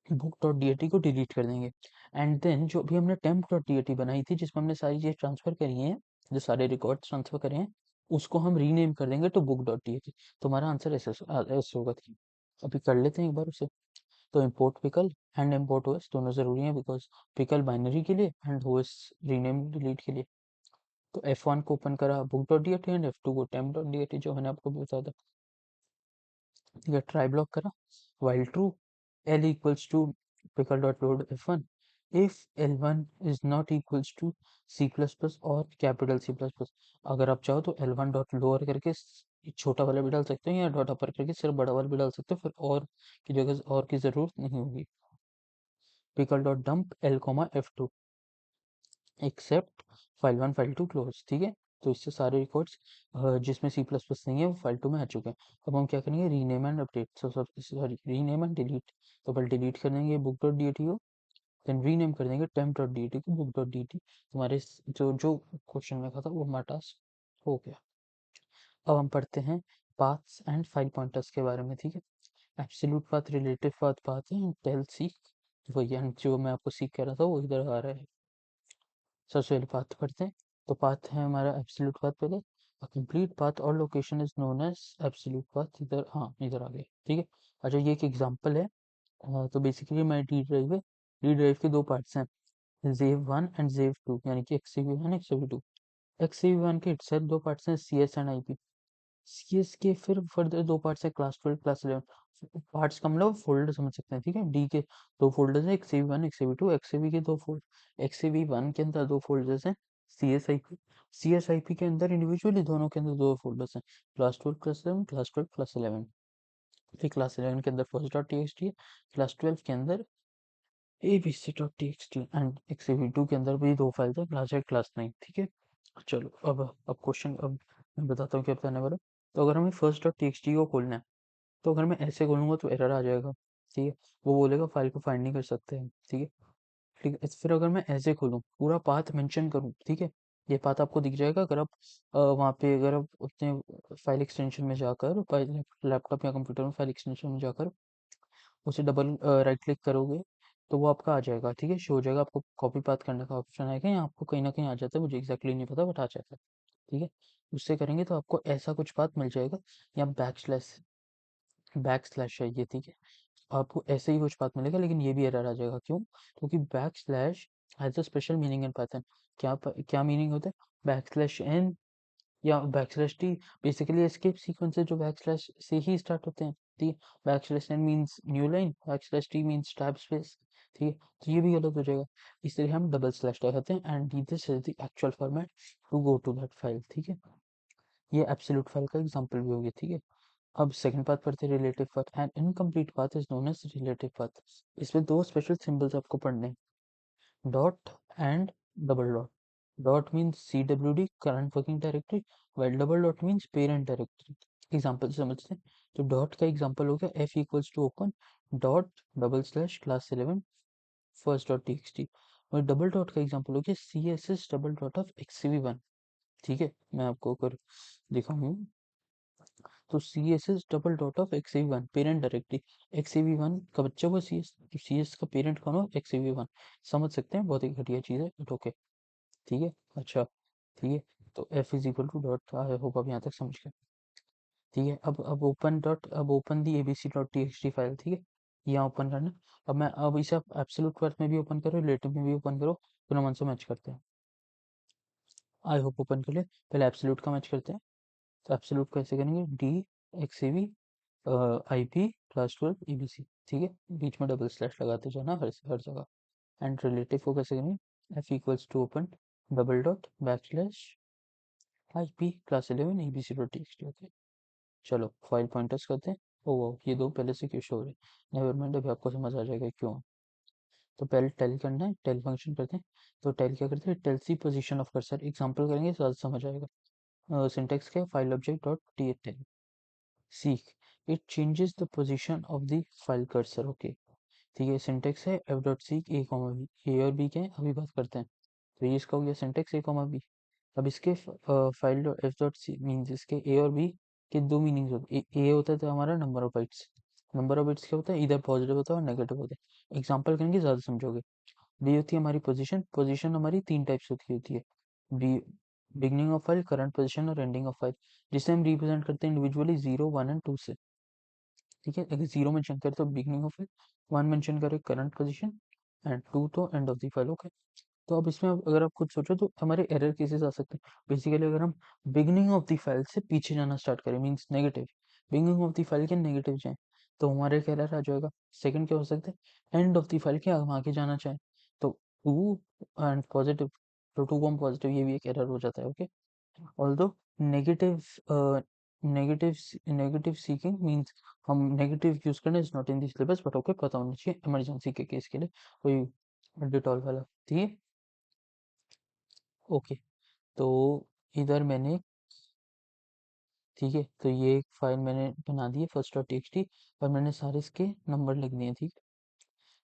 बुक डॉट डी को डिलीट कर देंगे। एंड देन जो भी हमने टेम्प डॉट डी बनाई थी जिसमें हमने सारी चीज़ ट्रांसफर करी हैं, जो सारे रिकॉर्ड ट्रांसफर करे हैं, उसको हम रीनेम कर देंगे टू बुक डॉट डी। तुम्हारा आंसर ऐसे होगा, ठीक। अभी कर लेते हैं एक बार उसे। तो import pickle and import OS दोनों जरूरी हैं, बिकॉज पिकल बाइनरी के लिए एंड ओएस रीनेम डिलीट के लिए। तो F1 को ओपन करा book dot D and F2 को टेम्प डॉट डी, जो मैंने आपको बताया था, ठीक है। ट्राई ब्लॉक करा, while true, L equals to pickle dot load F1 if L1 is not equals to C++ और कैपिटल C++। अगर आप चाहो तो L1 डॉट लोअर करके छोटा वाला भी डाल सकते हो, या डॉट अपर करके सिर्फ बड़ा वाला भी डाल सकते हो, फिर और की जगह और की जरूरत नहीं होगी। Pickle dot dump L F2 except file 1 file 2 close, ठीक है। तो इससे सारे रिकॉर्ड्स जिसमें सी प्लस प्लस नहीं है वो फाइल 2 में आ चुके हैं। अब हम क्या करेंगे, rename and update, sorry rename and delete. तो पहले डिलीट कर देंगे बुक डॉट डी को, देन रीनेम कर देंगे टेम्प डॉट डी को बुक डॉट डी। तुम्हारे जो जो क्वेश्चन में था वो हमारा टास्क हो गया। अब हम पढ़ते हैं पाथ्स एंड फाइल पॉइंटर्स के बारे में, ठीक है। Absolute path, relative path, path है, टेल सीक, वही जो मैं आपको सीख कह रहा था वो इधर आ रहा है। सबसे पहले पाथ पढ़ते हैं। तो पाथ है हमारा एब्सोल्यूट पाथ पहले, कंप्लीट पाथ और location is known as absolute path, इधर, हाँ इधर आ गए, ठीक है। अच्छा, ये एक एग्जांपल है। तो बेसिकली मैं डी ड्राइव के 2 पार्ट्स हैं, zev1 एंड zev2, यानी कि xev1 xev2। xev1 के इटसेल्फ 2 पार्ट्स हैं, cs एंड ip। सीएस के फिर फर्दर 2 पार्ट्स है, क्लास 12 क्लास 11। पार्ट्स का मतलब फोल्डर समझ सकते हैं, ठीक है। डी के 2 फोल्डर्स है, X V one X V two, X V के 2 फोल्ड, एक्स वी वन के अंदर 2 फोल्डर्स हैं, सी एस आई पी के अंदर इंडिविजुअली दोनों के अंदर दो फोल्डर्स हैं, क्लास 12 क्लास 11, क्लास 12 क्लास 11। फिर क्लास 11 के अंदर first dot T X T है, क्लास 12 के अंदर A B C dot T X T and XAV2 के अंदर भी दो फाइल्स है, क्लास 8 क्लास 9। ठीक है, चलो अब क्वेश्चन, अब मैं बताता हूँ क्या बताने वाला। तो अगर हमें first dot T X T को खोलना है, तो अगर मैं ऐसे खोलूंगा तो एरर आ जाएगा। ठीक है, वो बोलेगा फाइल को फाइंड नहीं कर सकते हैं। ठीक है, फिर अगर मैं ऐसे खोलूँ, पूरा पाथ मेंशन करूँ, ठीक है, ये पाथ आपको दिख जाएगा अगर आप वहाँ पे अगर आप अपने फाइल एक्सटेंशन में जाकर, लैपटॉप या कंप्यूटर में फाइल एक्सटेंशन में जाकर उसे डबल राइट क्लिक करोगे, तो वो आपका आ जाएगा। ठीक है, शो हो जाएगा, आपको कॉपी पाथ करने का ऑप्शन आएगा, या आपको कहीं ना कहीं आ जाता है, मुझे एग्जैक्टली नहीं पता बट आ जाता है। ठीक है, उससे करेंगे तो आपको ऐसा कुछ पाथ मिल जाएगा, या बैक स्लैश है ये। ठीक है, आपको ऐसे ही कुछ पाथ मिलेगा, लेकिन ये भी एरर आ जाएगा। क्यों? क्योंकि back slash has a special meaning in Python. क्या मीनिंग होता है? बैक स्लैश एन या back slash T basically escape sequence है जो बैक स्लैश से ही स्टार्ट होते हैं। ठीक है, back slash N means new line, back slash T means tab space. ठीक है, तो ये भी गलत हो जाएगा, इसलिए हम डबल स्लैश लगाते हैं and this is the actual format to go to that file. ठीक है, ये एब्सोल्यूट फाइल का एग्जांपल भी हो गया। ठीक है, अब सेकंड पाथ पढ़ते हैं, relative path. And incomplete path is known as relative path. इसमें दो स्पेशल सिंबल्स आपको पढ़ने हैं, dot and double dot. Dot means CWD current working directory, while double dot means parent directory. Example समझते हैं, तो डॉट का एग्जाम्पल हो गया F equals to open dot double slash class 11 first dot TXT, और डबल डॉट का example हो गया CSS double dot of XCV1। ठीक है, मैं आपको अगर दिखाऊं, तो CSS double dot of XAV1 parent directory. XAV1 का बच्चा हुआ CS, तो CS का पेरेंट कौन हो? XAV1। समझ सकते हैं, बहुत ही घटिया चीज़ है बट ओके। ठीक है, अच्छा, ठीक है, तो F is equal to dot, I hope आप यहाँ तक समझ गए। ठीक है, अब ओपन दी ABC डॉट TXT फाइल। ठीक है, यहाँ ओपन करना। अब इसे आप एब्सोल्यूट वर्थ में भी ओपन करो, रिलेटिव में भी ओपन करो, दोनों मन से मैच करते हैं। आई होप ओपन कर ले, पहले एब्सोल्यूट का मैच करते हैं। तो एब्सोल्यूट कैसे करेंगे? D XAV IP class 12 ABC। ठीक है, बीच में डबल स्लैश लगाते जाना हर जगह। एंड रिलेटिव को कैसे करेंगे? F equals to open double dot back slash IP class 11 ABC dot TXT। Okay, चलो फाइल पॉइंटर्स करते हैं। ओ वो ये दो पहले से क्यों शो हो रहे हैं? नेवर माइंड, अभी आपको समझ आ जाएगा क्यों। तो पहले टेल करना है, टेल फंक्शन करते हैं। तो टेल क्या करते हैं? Tell see position of cursor. Example करेंगे तो ज़्यादा समझ आएगा। सिंटेक्स क्या है? File object dot T tell seek, it changes the position of the file cursor. Okay, ठीक है, सिंटेक्स है F dot seek A comma B. A और बी के हैं, अभी बात करते हैं। तो ये इसका हो गया सिंटेक्स ए कॉमा बी। अब इसके file F dot seek means इसके ए और बी के दो मीनिंग्स होते हैं। ए होता है तो हमारा number of bytes, number of bits क्या होता है? इधर पॉजिटिव होता है और नेगेटिव होता है। एग्जांपल करेंगे ज़्यादा समझोगे। बी होती है हमारी पोजीशन। पोजीशन हमारी तीन टाइप्स की होती है, B beginning of file, current position और एंडिंग ऑफ फाइल, जिसे हम रिप्रेजेंट करते हैं इंडिविजुअली 0 1 एंड 2 से। ठीक है, अगर 0 मेंशन करे तो बिगनिंग ऑफ फाइल, 1 मेंशन करे करंट पोजीशन एंड 2 तो end of the file. Okay, तो अब इसमें अगर आप खुद सोचो तो हमारे एरर केसेस आ सकते हैं। बेसिकली अगर हम बिगनिंग ऑफ द फाइल से पीछे जाना स्टार्ट करें, means negative, beginning of the file के नेगेटिव जाए, तो हमारे एक एरर आ जाएगा। सेकंड क्या हो सकता है? एंड ऑफ द फाइल के हम आगे जाना चाहें, तो टू एंड पॉजिटिव, तो टू कॉम पॉजिटिव, ये भी एक एरर हो जाता है। Okay, although negative negative negative seeking means हम नेगेटिव यूज करना is not in the syllabus but okay, पता होना चाहिए इमरजेंसी के केस के लिए, कोई डिटॉल वाला। ठीक है, ओके, तो इधर मैंने, ठीक है, तो ये एक फाइल मैंने बना दी है फर्स्ट डॉट टीएक्सटी, और मैंने सारे इसके नंबर लिख दिए। ठीक है,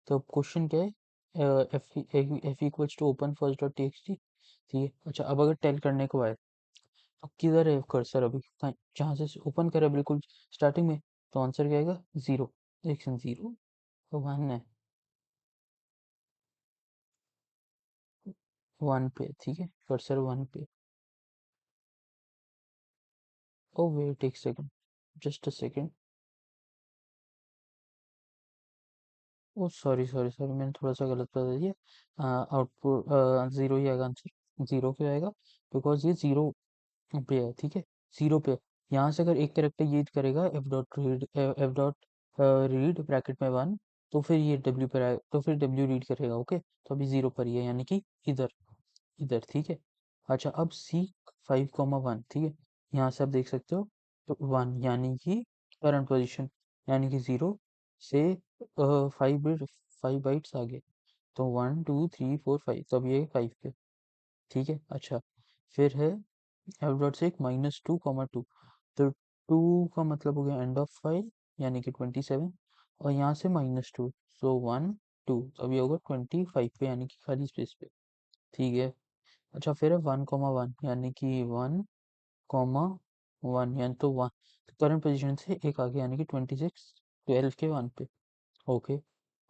तो अब क्वेश्चन क्या है? F equals to open first dot TXT. ठीक है, अच्छा, अब अगर टेल करने को आए तो किधर है कर्सर? अभी जहाँ से ओपन करे बिल्कुल स्टार्टिंग में, तो आंसर क्या आएगा? 0। सेक्शन 0 वन है, 1 पे। ठीक है, कर्सर 1 पे। ओ वेट एक second, just a second. Oh sorry sorry sorry, मैंने थोड़ा सा गलत बता दिया। आउटपुट 0 ही आएगा आंसर। 0 क्यों आएगा? बिकॉज ये 0 पे है। ठीक है, 0 पे, यहाँ से अगर एक करेक्टर ये करेगा एफ डॉट रीड ब्रैकेट में 1, तो फिर ये डब्ल्यू पर आएगा, तो फिर डब्ल्यू रीड करेगा। ओके, तो अभी 0 पर ही है, यानी कि इधर, इधर। ठीक है, अच्छा अब सी 5,1 ठीक है, यहाँ से आप देख सकते हो तो 1 यानी कि करंट पोजीशन, यानी कि 0 से 5 बाइट्स आगे, तो 1 2 3 4 5, तो अब ये 5 पे, ठीक है। अच्छा फिर है एफ डॉट से -2,2, तो 2 का मतलब हो गया एंड ऑफ फाइल यानी कि 27, और यहाँ से -2, सो 1 2, तो अब ये होगा 25 पे यानी कि खाली स्पेस पे, ठीक है। अच्छा फिर है 1,1 यानी कि 1,1 यानी तो 1, करंट पोजीशन से एक आगे यानी कि 26 12 के 1 पे, ओके।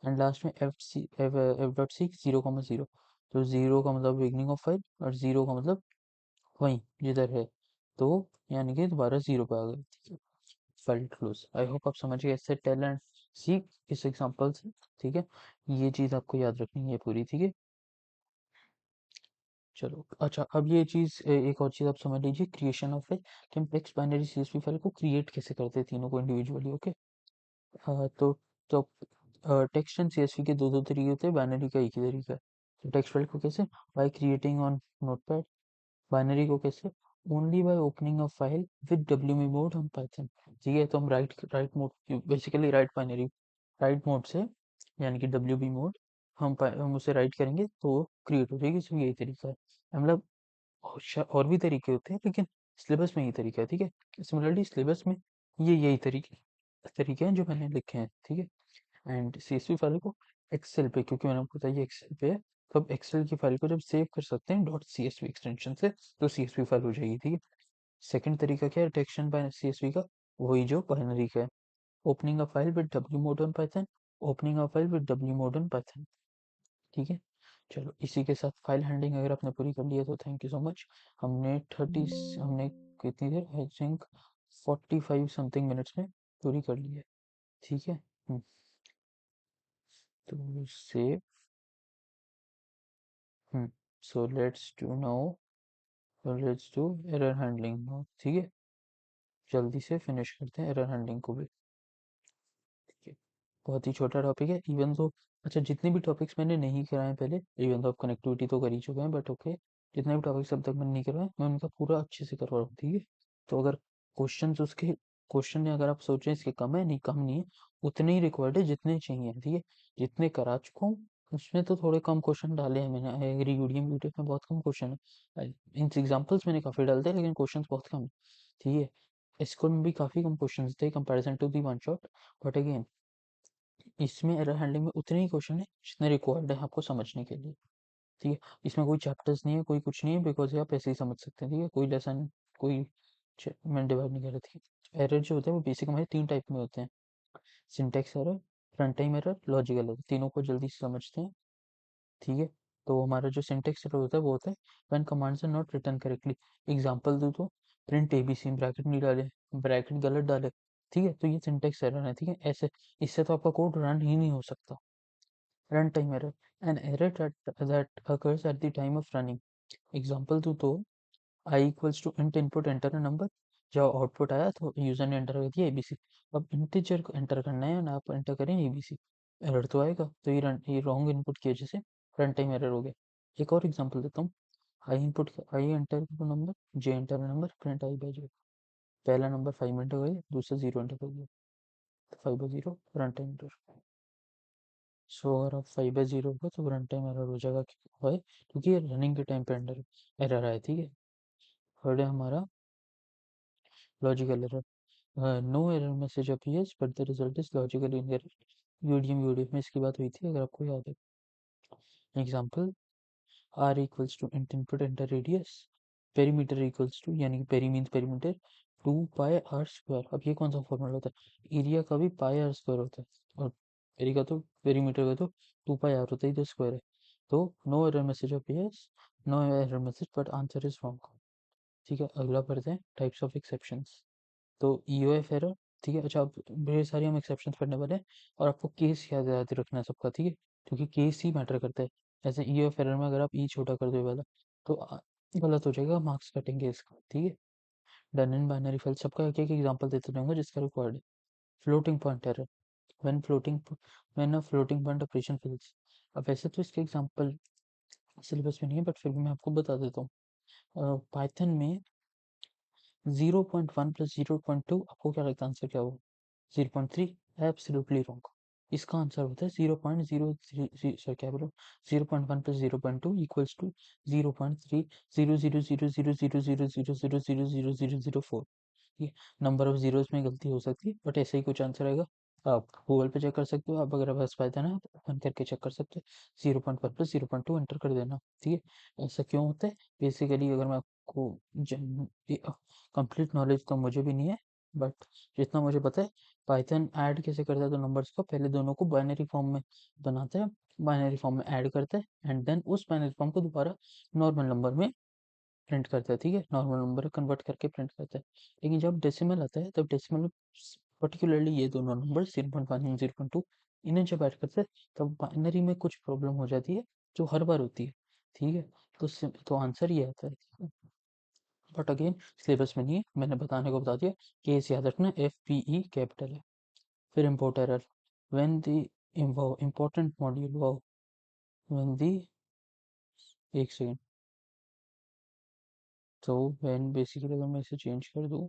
एंड लास्ट में एफ डॉट सी 0,0, तो 0 का मतलब बिगनिंग ऑफ फाइल और 0 का मतलब वहीं जिधर है, तो यानी कि दोबारा 0 पे आ गए, ठीक है। File close. आई होप आप समझ गए इससे टेल एंड सीख इस एग्जांपल से, ठीक है। ये चीज़ आपको याद रखनी है पूरी, ठीक है। चलो अच्छा अब ये चीज़ एक और चीज़ आप समझ लीजिए, क्रिएशन ऑफ फाइल, कि हम टेक्स्ट बाइनरी सीएसवी फाइल को क्रिएट कैसे करते हैं तीनों को इंडिविजुअली, ओके। तो टेक्स्ट एंड सीएसवी के दो दो तरीके होते हैं, बाइनरी का एक ही तरीका है। तो टेक्स्ट फाइल को कैसे, by creating on notepad, binary को कैसे, only by opening a file with W B mode on Python, ठीक है। तो हम write mode, basically write binary, write mode से यानी कि डब्ल्यूबी मोड, हम उसे राइट करेंगे तो क्रिएट हो जाएगी, इसमें यही तरीका है। मतलब और भी तरीके होते हैं लेकिन सिलेबस में यही तरीका है, ठीक है। सिमिलरली सिलेबस में ये यही तरीके तरीके हैं जो मैंने लिखे हैं, ठीक है। एंड सीएसवी फाइल को एक्सेल पे, क्योंकि मैंने आपको बताया ये एक्सेल पे है, तो अब एक्सेल की फाइल को जब सेव कर सकते हैं डॉट सीएसवी एक्सटेंशन से, तो सीएसवी फाइल हो जाएगी, ठीक है। सेकंड तरीका क्या है टेक्शन बाय सीएसवी का, वही जो बाइनरी का है, opening a file with W mode on Python, opening a file with W mode on Python, ठीक है। चलो इसी के साथ फाइल हैंडलिंग अगर आपने पूरी कर ली है तो थैंक यू सो मच। हमने कितनी देर, आई थिंक 45 समथिंग मिनट्स में पूरी कर ली है, ठीक है। तो save, so let's do error handling, ठीक है। जल्दी से फिनिश करते हैं एरर हैंडलिंग को भी, ठीक है। बहुत ही छोटा टॉपिक है इवन तो, अच्छा जितने भी टॉपिक्स मैंने नहीं कराए पहले, इवन तो आप कनेक्टिविटी तो कर ही चुके हैं, बट ओके, जितने भी टॉपिक्स अब तक मैंने नहीं करवाए मैं उनका पूरा अच्छे से करवा रहा हूँ, ठीक है। तो अगर क्वेश्चन अगर आप सोचें इसके कम है, नहीं कम नहीं है, उतने ही रिक्वायर्ड है जितने चाहिए, ठीक है। जितने करा चुका हूँ उसमें तो थोड़े कम क्वेश्चन डाले हैं मैंने, आई एग्री, यूडीएम यूट्यूब में बहुत कम क्वेश्चन है, इन एग्जाम्पल्स मैंने काफ़ी डालते हैं लेकिन क्वेश्चन बहुत कम है, ठीक है। इसको में भी काफ़ी कम क्वेश्चन थे comparison to the one shot, but again इसमें एरर हैंडलिंग में उतने ही क्वेश्चन है जितने रिक्वायर्ड है आपको समझने के लिए, ठीक है। इसमें कोई चैप्टर्स नहीं है, कोई कुछ नहीं है, बिकॉज आप ऐसे ही समझ सकते हैं, ठीक है। कोई लेसन, कोई मैं डिवाइड नहीं कर रहा, ठीक है। एरर जो होते हैं वो बेसिक हमारे 3 टाइप में होते हैं, syntax error, run time error, logical error, तीनों को जल्दी से समझते हैं, ठीक है। तो हमारा जो सिंटेक्स एरर होता है वो होता है when commands are not written correctly, example दूं तो प्रिंट एबीसी, ब्रैकेट नहीं डाले, ब्रैकेट गलत डाले, ठीक है, तो ये सिंटेक्स एरर है, ठीक है। ऐसे इससे तो आपका कोड रन ही नहीं हो सकता। Run time error, an error that occurs at the time of running, example दूं तो I equals to int input enter a number, जब आउटपुट आया तो यूजर ने एंटर कर दिया एबीसी, अब इंटीजर को एंटर करना है ना, आप एंटर करें एबीसी, एरर तो आएगा, तो ये रॉन्ग इनपुट की वजह से रन टाइम एरर हो गया। एक और एग्जांपल देता हूँ, आई एंटर करो number, J enter number, print I by J, पहला नंबर 5 एंटर कर दिया, दूसरा 0 एंटर कर दिया, तो 5/0 रन टाइम एरर। सो अगर आप 5/0 होगा तो रन टाइम एरर हो जाएगा, क्यों है, क्योंकि ये रनिंग के टाइम पे एरर आया, ठीक है। थर्ड है हमारा logical error, no error message appears but the result is logically incorrect, UDM में इसकी बात हुई थी अगर आपको याद है। Example R equals to int input enter radius, perimeter equals to, यानी कि peri means perimeter, 2 pi r square, अब ये कौन सा फॉर्मूला होता है, एरिया का भी पाई आर स्क्वायर होता है और पेरी का तो पेरीमीटर का तो 2 पाई r होता है, तो स्क्वायर है। तो no error message appears, no error message but answer is wrong, ठीक है। अगला पढ़ते हैं टाइप्स ऑफ एक्सेप्शंस, तो ईओएफ एरर, ठीक है। अच्छा अब ढेर सारी हम एक्सेप्शंस पढ़ने वाले हैं और आपको केस याद रखना है सबका, ठीक है, क्योंकि केस ही मैटर करता है। जैसे ईओएफ एरर में अगर आप ई छोटा कर दो ये वाला, तो गलत हो जाएगा, मार्क्स कटेंगे इसका, ठीक है। डन इन बाइनरी फाइल, सबका एक एक एग्जांपल देते जाऊंगा जिसका रिक्वायर्ड है। Floating point error, when a floating point operation fails, अब वैसे तो इसके एग्जांपल सिलेबस में नहीं है बट फिर भी मैं आपको बता देता हूँ। पाइथन में 0.1 प्लस 0.2 आपको क्या लगता है आंसर क्या होगा? 0.3? Absolutely wrong. इसका आंसर होता है 0.03, सर क्या बोलो, 0.1 प्लस 0.2 इक्वल्स टू 0.3 ठीक है। नंबर ऑफ जीरोस में गलती हो सकती है बट ऐसे ही कुछ आंसर आएगा। आप गूगल पे चेक कर सकते हो, आप अगर पास पाइथन है तो ओपन करके चेक कर सकते हो। 0.1 प्लस 0.2 एंटर कर देना, ठीक है। ऐसा क्यों होता है बेसिकली, अगर मैं आपको कंप्लीट नॉलेज तो मुझे भी नहीं है, बट जितना मुझे पता है, पाइथन ऐड कैसे करता है तो नंबर्स को पहले दोनों को बाइनरी फॉर्म में बनाता है, बाइनरी फॉर्म में ऐड करता है एंड देन उस बाइनरी फॉर्म को दोबारा नॉर्मल नंबर में प्रिंट करता है, ठीक है, नॉर्मल नंबर कन्वर्ट करके प्रिंट करता है। लेकिन जब डेसिमल आता है तब डेसिमल में पर्टिकुलरली ये दोनों नंबर 0.1 एंड 0.2 इन्हें जब ऐड करते हैं तब बाइनरी में कुछ प्रॉब्लम हो जाती है जो हर बार होती है, ठीक है। तो आंसर ये आता है, बट अगेन सिलेबस में नहीं है, मैंने बताने को बता दिया। केस याद रखना, FPE कैपिटल है। फिर import error, when the important module wow, when the, एक सेकेंड, तो व्हेन बेसिकली अगर मैं इसे चेंज कर दूँ,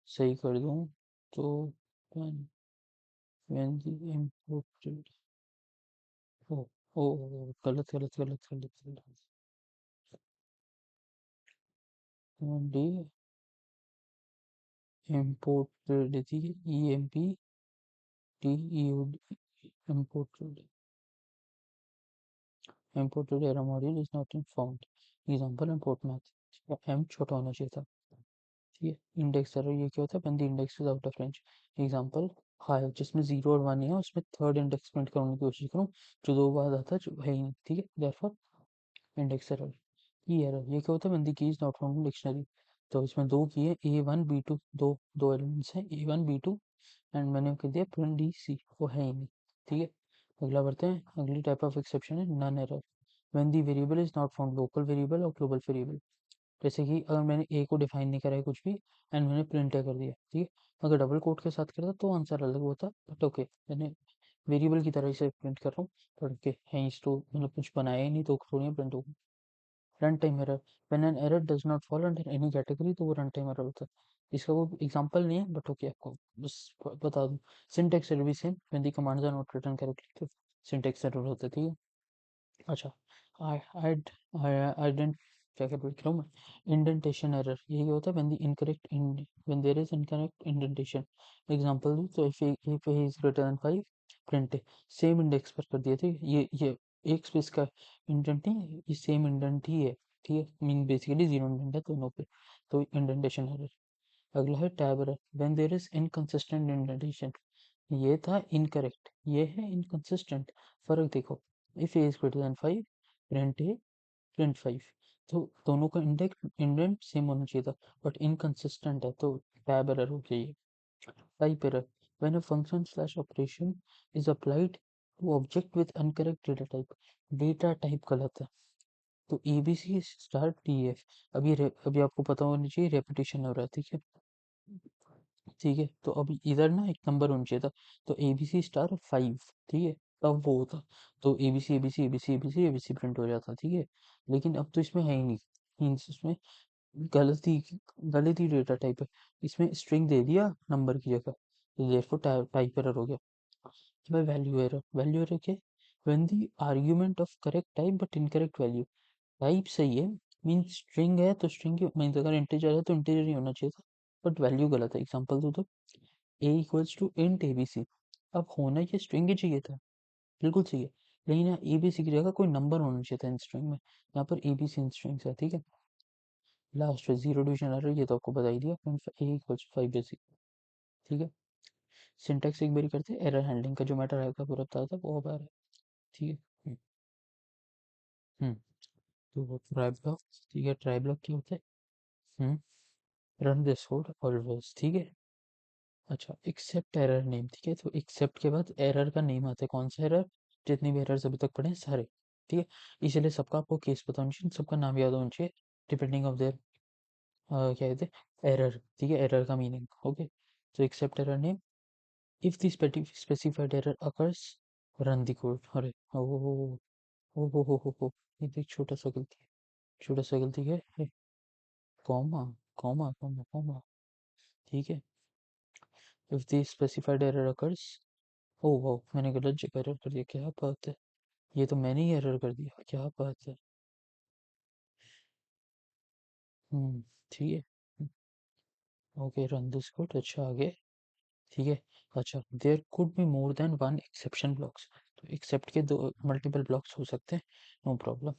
सही कर दूँ, तो व्हेन व्हेन दी इम्पोर्टेंट, ओ ओ गलत गलत गलत गलत गलत, व्हेन दी इम्पोर्टेड थी, EMPTEUD, imported, imported error module is not in found, example import math, m छोटा होना चाहिए था, ठीक है। इंडेक्स एरर ये क्या होता है, when the index is out of range, example high जिसमें 0 और 1 है उसमें थर्ड इंडेक्स प्रिंट करने की कोशिश करूँ जो दो बार आता है जो है ही नहीं, ठीक है, देयरफॉर इंडेक्स एरर। की एरर ये क्या होता है, when the key is not found in dictionary, तो इसमें दो की है A1 B2, दो दो एलिमेंट्स हैं A1 B2 एंड मैंने कह दिया प्रिंट DC, वो है ही नहीं, ठीक है। अगला बढ़ते हैं, अगली टाइप ऑफ एक्सेप्शन है none error, when the variable is not found, local variable और ग्लोबल वेरिएबल। जैसे कि अगर मैंने ए को डिफाइन नहीं करा है कुछ भी एंड मैंने प्रिंट कर दिया, ठीक है, अगर डबल कोट के साथ करता तो आंसर अलग होता, बट ओके मैंने वेरिएबल की तरह से प्रिंट कर रहा हूँ, बट ओके है तो मतलब कुछ बनाया ही नहीं तो थोड़ी प्रिंट होगा। Run time error, when an error does not fall under any category, तो वो रन टाइम एरर होता है। इसका वो एग्जांपल नहीं है बट ओके आपको बस बता दूं। सिंटेक्स एरर भी same, when the commands are not written correctly, तो सिंटेक्स एरर होता है, ठीक है। अच्छा, आई आई आई डेंट क्या क्या लिख रहा हूँ मैं, इंडेंटेशन एरर ये क्या होता है, when the incorrect when there is incorrect indentation. Example दूं तो if a is greater than 5, print same index पर कर दिए थे, ये एक स्पेस का इंडेंट नहीं, ये सेम इंडेंट ही है, ठीक है, मीन बेसिकली जीरो इंडेंट है दोनों पे, तो इंडेंटेशन एरर। अगला है tab error, when there is inconsistent indentation, ये था इनकरेक्ट, ये है इनकंसिस्टेंट, फर्क देखो, if a is greater than 5, print a, print 5, तो दोनों का इंडेंट सेम होना चाहिए था, बट इनकंसिस्टेंट है तो टैब एरर हो गई। Type error, when a function slash operation is applied to object with incorrect data type गलत है, तो ABC स्टार TF, अभी आपको पता होना चाहिए रेपिटेशन हो रहा है, ठीक है, ठीक है, तो अभी इधर ना एक नंबर होना चाहिए था, तो ABC स्टार 5, ठीक है, तब वो होता, तो ABC ABC ABC ABC ABC print हो जाता, ठीक है। लेकिन अब तो इसमें है ही नहीं, मीन्स इसमें गलती गलती डेटा टाइप है, इसमें स्ट्रिंग दे दिया नंबर की जगह, तो देयरफॉर टाइप एरर हो गया। भाई वैल्यू एरर क्या, when the argument of correct type but incorrect value, type सही है, मीन्स स्ट्रिंग है तो स्ट्रिंग की मीन्स अगर इंटीजर है तो इंटीजर ही होना चाहिए था, बट वैल्यू गलत है। एग्जांपल दो तो ए इक्वल्स टू इंट ABC, अब होना ये स्ट्रिंग ही चाहिए था, बिल्कुल सही है, लेकिन यहाँ ABC की जगह कोई नंबर होना चाहिए था इन स्ट्रिंग में, यहाँ पर ABC इन स्ट्रिंग्स है, ठीक है। लास्ट है जीरो डिवीजन एरर, ये तो आपको बता ही दिया, ए इक्वल्स 5 बेसिक, ठीक है। सिंटैक्स एक बारी करते हैं, एरर हैंडलिंग का जो मैटर आएगा पूरा बता था वो अब आ रहा है, ठीक है। हम्म, तो ट्राई ब्लॉक, ठीक है, ट्राई ब्लॉक क्या होता है, रन दिस कोड ऑलवेज, ठीक है। अच्छा, एक्सेप्ट एरर नेम, ठीक है, तो एक्सेप्ट के बाद एरर का नेम आता है, कौन सा एरर, जितने भी एरर्स अभी तक पढ़े हैं सारे, ठीक है, इसलिए सबका आपको केस पता होना चाहिए, सबका नाम याद होना चाहिए, डिपेंडिंग ऑफ देयर क्या कहते हैं एरर, ठीक है, एरर का मीनिंग, ओके। तो except error name, if the specified error occurs, run the code, अरे ओ हो, ये देख छोटा सा गलती है, छोटा सा गलती है, कॉमा कॉमा कॉमा कॉमा, ठीक है। If the specified error occurs, oh wow, मैंने गलत जगह एरर कर दिया, क्या बात है, ये तो मैंने ही एरर कर दिया, क्या बात है। ठीक है, ओके रन दिस कोड, अच्छा आगे, ठीक है। अच्छा, there could be more than one exception blocks, तो एक्सेप्ट के दो मल्टीपल ब्लॉक्स हो सकते हैं, no problem.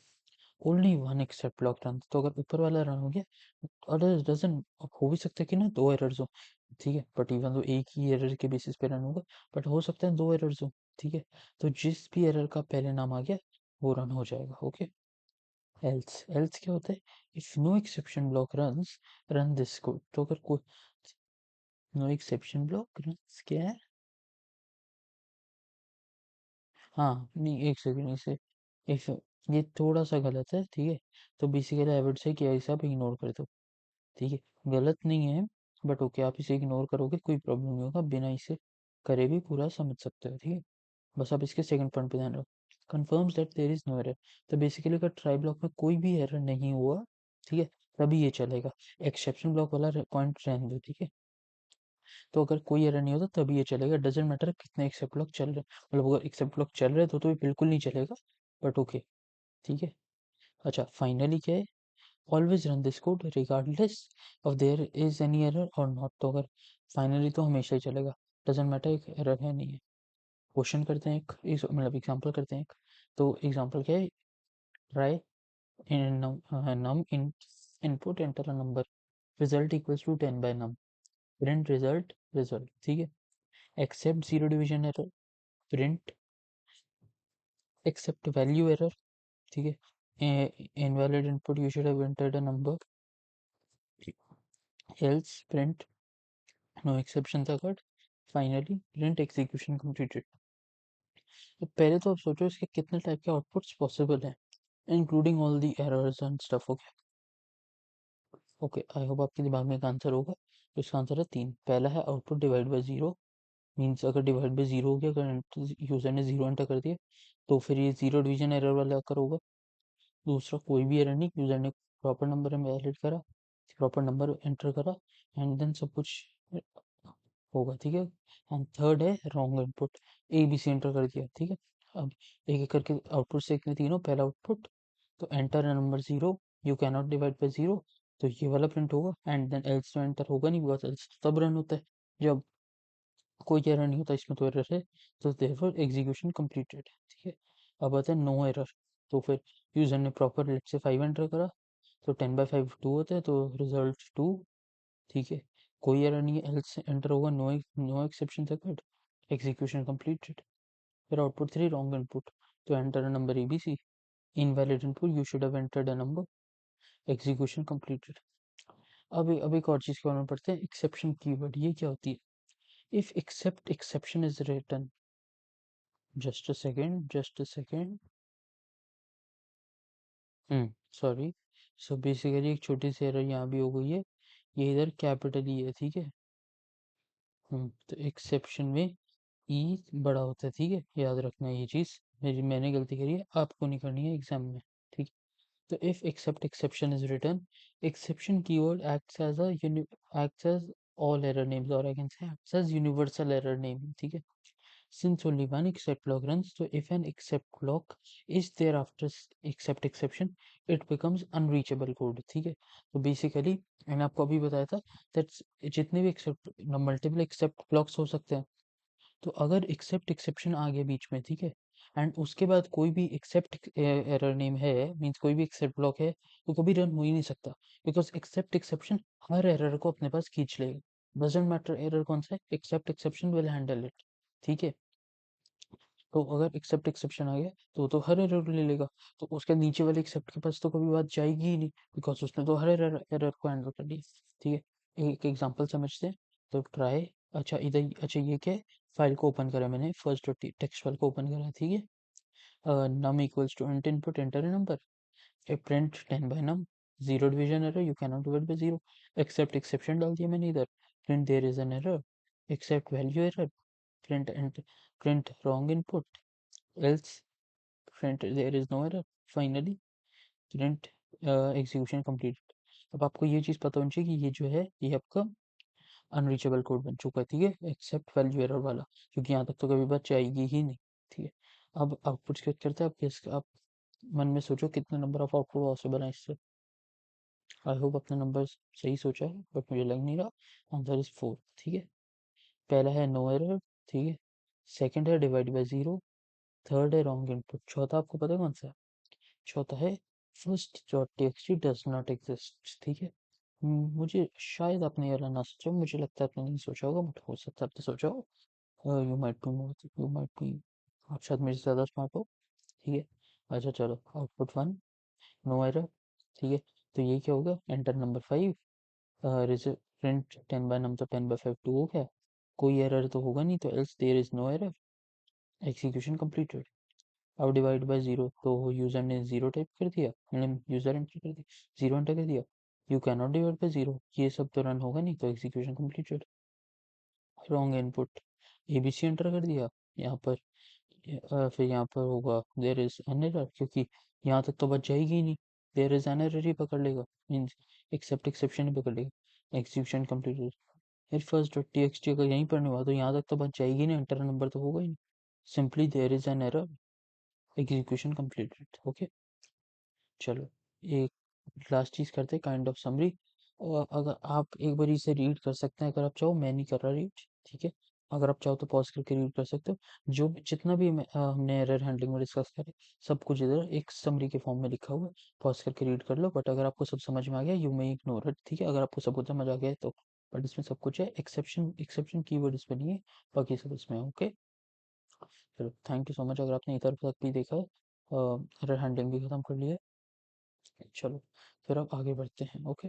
Only one except block run, तो अगर ऊपर वाला रन हो गया, अदर डजन, हो भी सकता है कि ना दो एरर्स हो, ठीक है, बट इवन तो एक ही एरर के बेसिस पे रन होगा, बट हो सकता है दो एरर्स हो, ठीक है। तो जिस भी एरर का पहले नाम आ गया वो रन हो जाएगा, ओके। एल्स, एल्स क्या होता है, if no exception block runs, run this code, तो अगर कोई नो एक्सेप्शन ब्लॉक रन्स क्या है, हाँ नहीं एक सेकंड, इसे इफ, ये थोड़ा सा गलत है, ठीक है। तो बेसिकली आई वुड से कि ऐसा आप इग्नोर कर दो, ठीक है, गलत नहीं है, बट ओके आप इसे इग्नोर करोगे कोई प्रॉब्लम नहीं होगा, बिना इसे करे भी पूरा समझ सकते हो, ठीक है। बस आप इसके सेकंड पॉइंट पे ध्यान रखो, confirms that there is no error, तो बेसिकली अगर ट्राई ब्लॉक में कोई भी एरर नहीं हुआ, ठीक है, तभी ये चलेगा, एक्सेप्शन ब्लॉक वाला पॉइंट रहने दो, ठीक है। तो अगर कोई एरर नहीं होता तभी ये चलेगा, डजेंट मैटर कितने एक्सेप्ट ब्लॉक चल रहे हैं, मतलब अगर एक्सेप्ट ब्लॉक चल रहे हैं तो ये बिल्कुल नहीं चलेगा, बट ओके, ठीक है। अच्छा फाइनली क्या है, always run this code regardless of their is any error और नॉट, तो अगर फाइनली तो हमेशा ही चलेगा, डजेंट मैटर एक एरर है नहीं है। क्वेश्चन करते हैं एक मतलब एग्जांपल करते हैं एक, तो एग्जांपल क्या है, try in num in input enter a number, result equals to 10 by num, print result result, ठीक है। Except zero division error, print except value error, ठीक है। Invalid input, you should have entered a number, else print no exception था caught, finally print execution completed. तो पहले तो आप सोचो इसके कितने टाइप के आउटपुट्स पॉसिबल हैं, including all the errors and stuff, okay. Okay I hope आपके दिमाग में एक आंसर होगा, तो इसका आंसर है तीन। पहला है output divide by zero, means अगर डिवाइड बाय जीरो हो गया, अगर यूजर ने जीरो एंटर कर दिया तो फिर ये जीरो डिवीजन एरर वाला आकर होगा। दूसरा कोई भी एरर नहीं, यूजर ने प्रॉपर नंबर वैलिड करा, प्रॉपर नंबर एंटर करा, एंड देन सब कुछ होगा, ठीक है। एंड थर्ड है wrong input, A B C enter कर दिया, ठीक है। अब एक एक करके आउटपुट से तीनों, पहला आउटपुट तो enter number zero, you can not divide by zero, तो ये वाला प्रिंट होगा, एंड देन एल्स तो एंटर होगा नहीं, बिकॉज एल्स तब रन होता है जब कोई एरर नहीं होता, इसमें तो एरर है, तो देयरफॉर एग्जीक्यूशन कंप्लीटेड, ठीक है। अब आता है नो एरर, तो फिर यूजर ने प्रॉपर लेट से 5 एंटर करा, तो 10/5 2 होता है, तो रिजल्ट 2, ठीक है। कोई एरर नहीं है, एल्स एंटर होगा, नो नो एक्सेप्शन था कट, एग्जीक्यूशन कंप्लीटेड। फिर आउटपुट 3 रॉन्ग इनपुट, तो enter number ABC, invalid input, you should have entered a number, execution completed. अब एक और चीज के बारे में पढ़ते हैं, एक्सेप्शन कीवर्ड, ये क्या होती है। If except exception is written, just a second just a second, sorry. So basically एक छोटी सी एरर यहाँ भी हो गई है, ये इधर कैपिटल ई है, ठीक है। तो एक्सेप्शन में ई बड़ा होता है, ठीक है, याद रखना ये चीज़, मैंने गलती करी है, आपको नहीं करनी है एग्जाम में, ठीक। तो if except exception is written, exception keyword acts as all error names, or I can say acts as universal error name, ठीक है। Since only one except block runs, so if an except block is there after except exception, it becomes unreachable code, ठीक है। तो basically मैंने आपको अभी बताया था दैट जितने भी एक्सेप्ट मल्टीपल एक्सेप्ट ब्लॉक्स हो सकते हैं, तो अगर एक्सेप्ट एक्सेप्शन आ गया बीच में, ठीक है, एंड उसके बाद कोई भी एक्सेप्ट एरर नेम है, मीन्स कोई भी एक्सेप्ट ब्लॉक है, तो कभी रन हो ही नहीं सकता, बिकॉज एक्सेप्ट एक्सेप्शन हर एरर को अपने पास खींच लेगा, डजंट मैटर एरर कौन सा है, except exception will handle it, ठीक है। तो अगर एक्सेप्ट एक्सेप्शन आ गया तो हर एरर ले लेगा, तो उसके नीचे वाले एक्सेप्ट के पास तो कभी बात जाएगी ही नहीं, बिकॉज उसने तो हर एरर एरर को हैंडल कर लिया, ठीक है। एक एग्जांपल समझते हैं, तो ट्राई, अच्छा इधर, अच्छा ये क्या है, फाइल को ओपन करा मैंने, फर्स्ट टेक्स्ट फाइल को ओपन करा, ठीक है। Num equals to int input enter number, A print 10 by num, zero division error, you can not divide by zero, except exception डाल दिया मैंने इधर, print there is an error, except value error, print and print wrong input, else print there is no error, finally print execution completed। अब आपको ये चीज़ पता होनी चाहिए कि ये जो है ये आपका अनरीचेबल कोड बन चुका है, ठीक है, एक्सेप्ट वैल्यू एरर वाला, क्योंकि यहाँ तक तो कभी बात आएगी ही नहीं, ठीक है। अब आउटपुट चेक करते हैं, आप गेस, आप मन में सोचो कितने नंबर ऑफ आउटपुट पॉसिबल है इससे। आई होप अपने नंबर सही सोचा है, बट मुझे लग नहीं रहा। आंसर इज 4, ठीक है। पहला है नो एरर, ठीक है। सेकंड है डिवाइड बाय जीरो। थर्ड है रॉन्ग इनपुट। चौथा आपको पता है कौन सा है? चौथा है first dot TXT does not exist, ठीक है। मुझे शायद आपने ये वाला ना सोचा, मुझे लगता है आपने नहीं सोचा होगा, बट हो सकता है आपने सोचा हो। यू माइट बी आप शायद मेरे से ज़्यादा स्मार्ट हो, ठीक है। अच्छा चलो, आउटपुट 1, नो एरर, ठीक है। तो ये क्या होगा, एंटर नंबर 5, प्रिंट 10 बाय नम, तो 10 बाय 5 2 हो गया। कोई एरर तो होगा नहीं, तो else there is no error, execution completed. अब डिवाइड बाय जीरो, तो यूजर ने जीरो टाइप कर दिया, मतलब यूजर एंटर कर दिया, जीरो एंटर कर दिया। You can not divide by zero, ये सब तो रन होगा नहीं, तो execution completed. Wrong input, ABC enter कर दिया यहाँ पर, फिर यहाँ पर होगा देयर इज एन एरर, क्योंकि यहाँ तक तो बच जाएगी ही नहीं, देयर इज एन एरर ही पकड़ लेगा, मीन्स एक्सेप्ट एक्सेप्शन ही पकड़ लेगा, एग्जीक्यूशन कंप्लीटेड। फिर first dot T X T अगर यहीं पर नहीं हुआ तो यहाँ तक तो बच जाएगी नहीं, एंटर नंबर तो होगा ही नहीं, simply there is an error, execution completed, okay. चलो, एक लास्ट चीज करते हैं, काइंड ऑफ समरी। और अगर आप एक बार इसे रीड कर सकते हैं, अगर आप चाहो, मैं नहीं कर रहा रीड, ठीक है। अगर आप चाहो तो पॉज करके रीड कर सकते हो, जितना भी हमने एरर हैंडलिंग में डिस्कस करे, सब कुछ इधर एक समरी के फॉर्म में लिखा हुआ है, पॉज करके रीड कर लो। बट अगर आपको सब समझ में आ गया, यू मे इग्नोर इट, ठीक है, अगर आपको सब कुछ समझ आ गया है तो। बट इसमें सब कुछ है, एक्सेप्शन एक्सेप्शन कीवर्ड इसमें नहीं है, बाकी सब इसमें है, ओके। चलो, थैंक यू सो मच, अगर आपने इधर तक भी देखा है, एरर हैंडलिंग भी खत्म कर लिया है। चलो, फिर अब आगे बढ़ते हैं, ओके।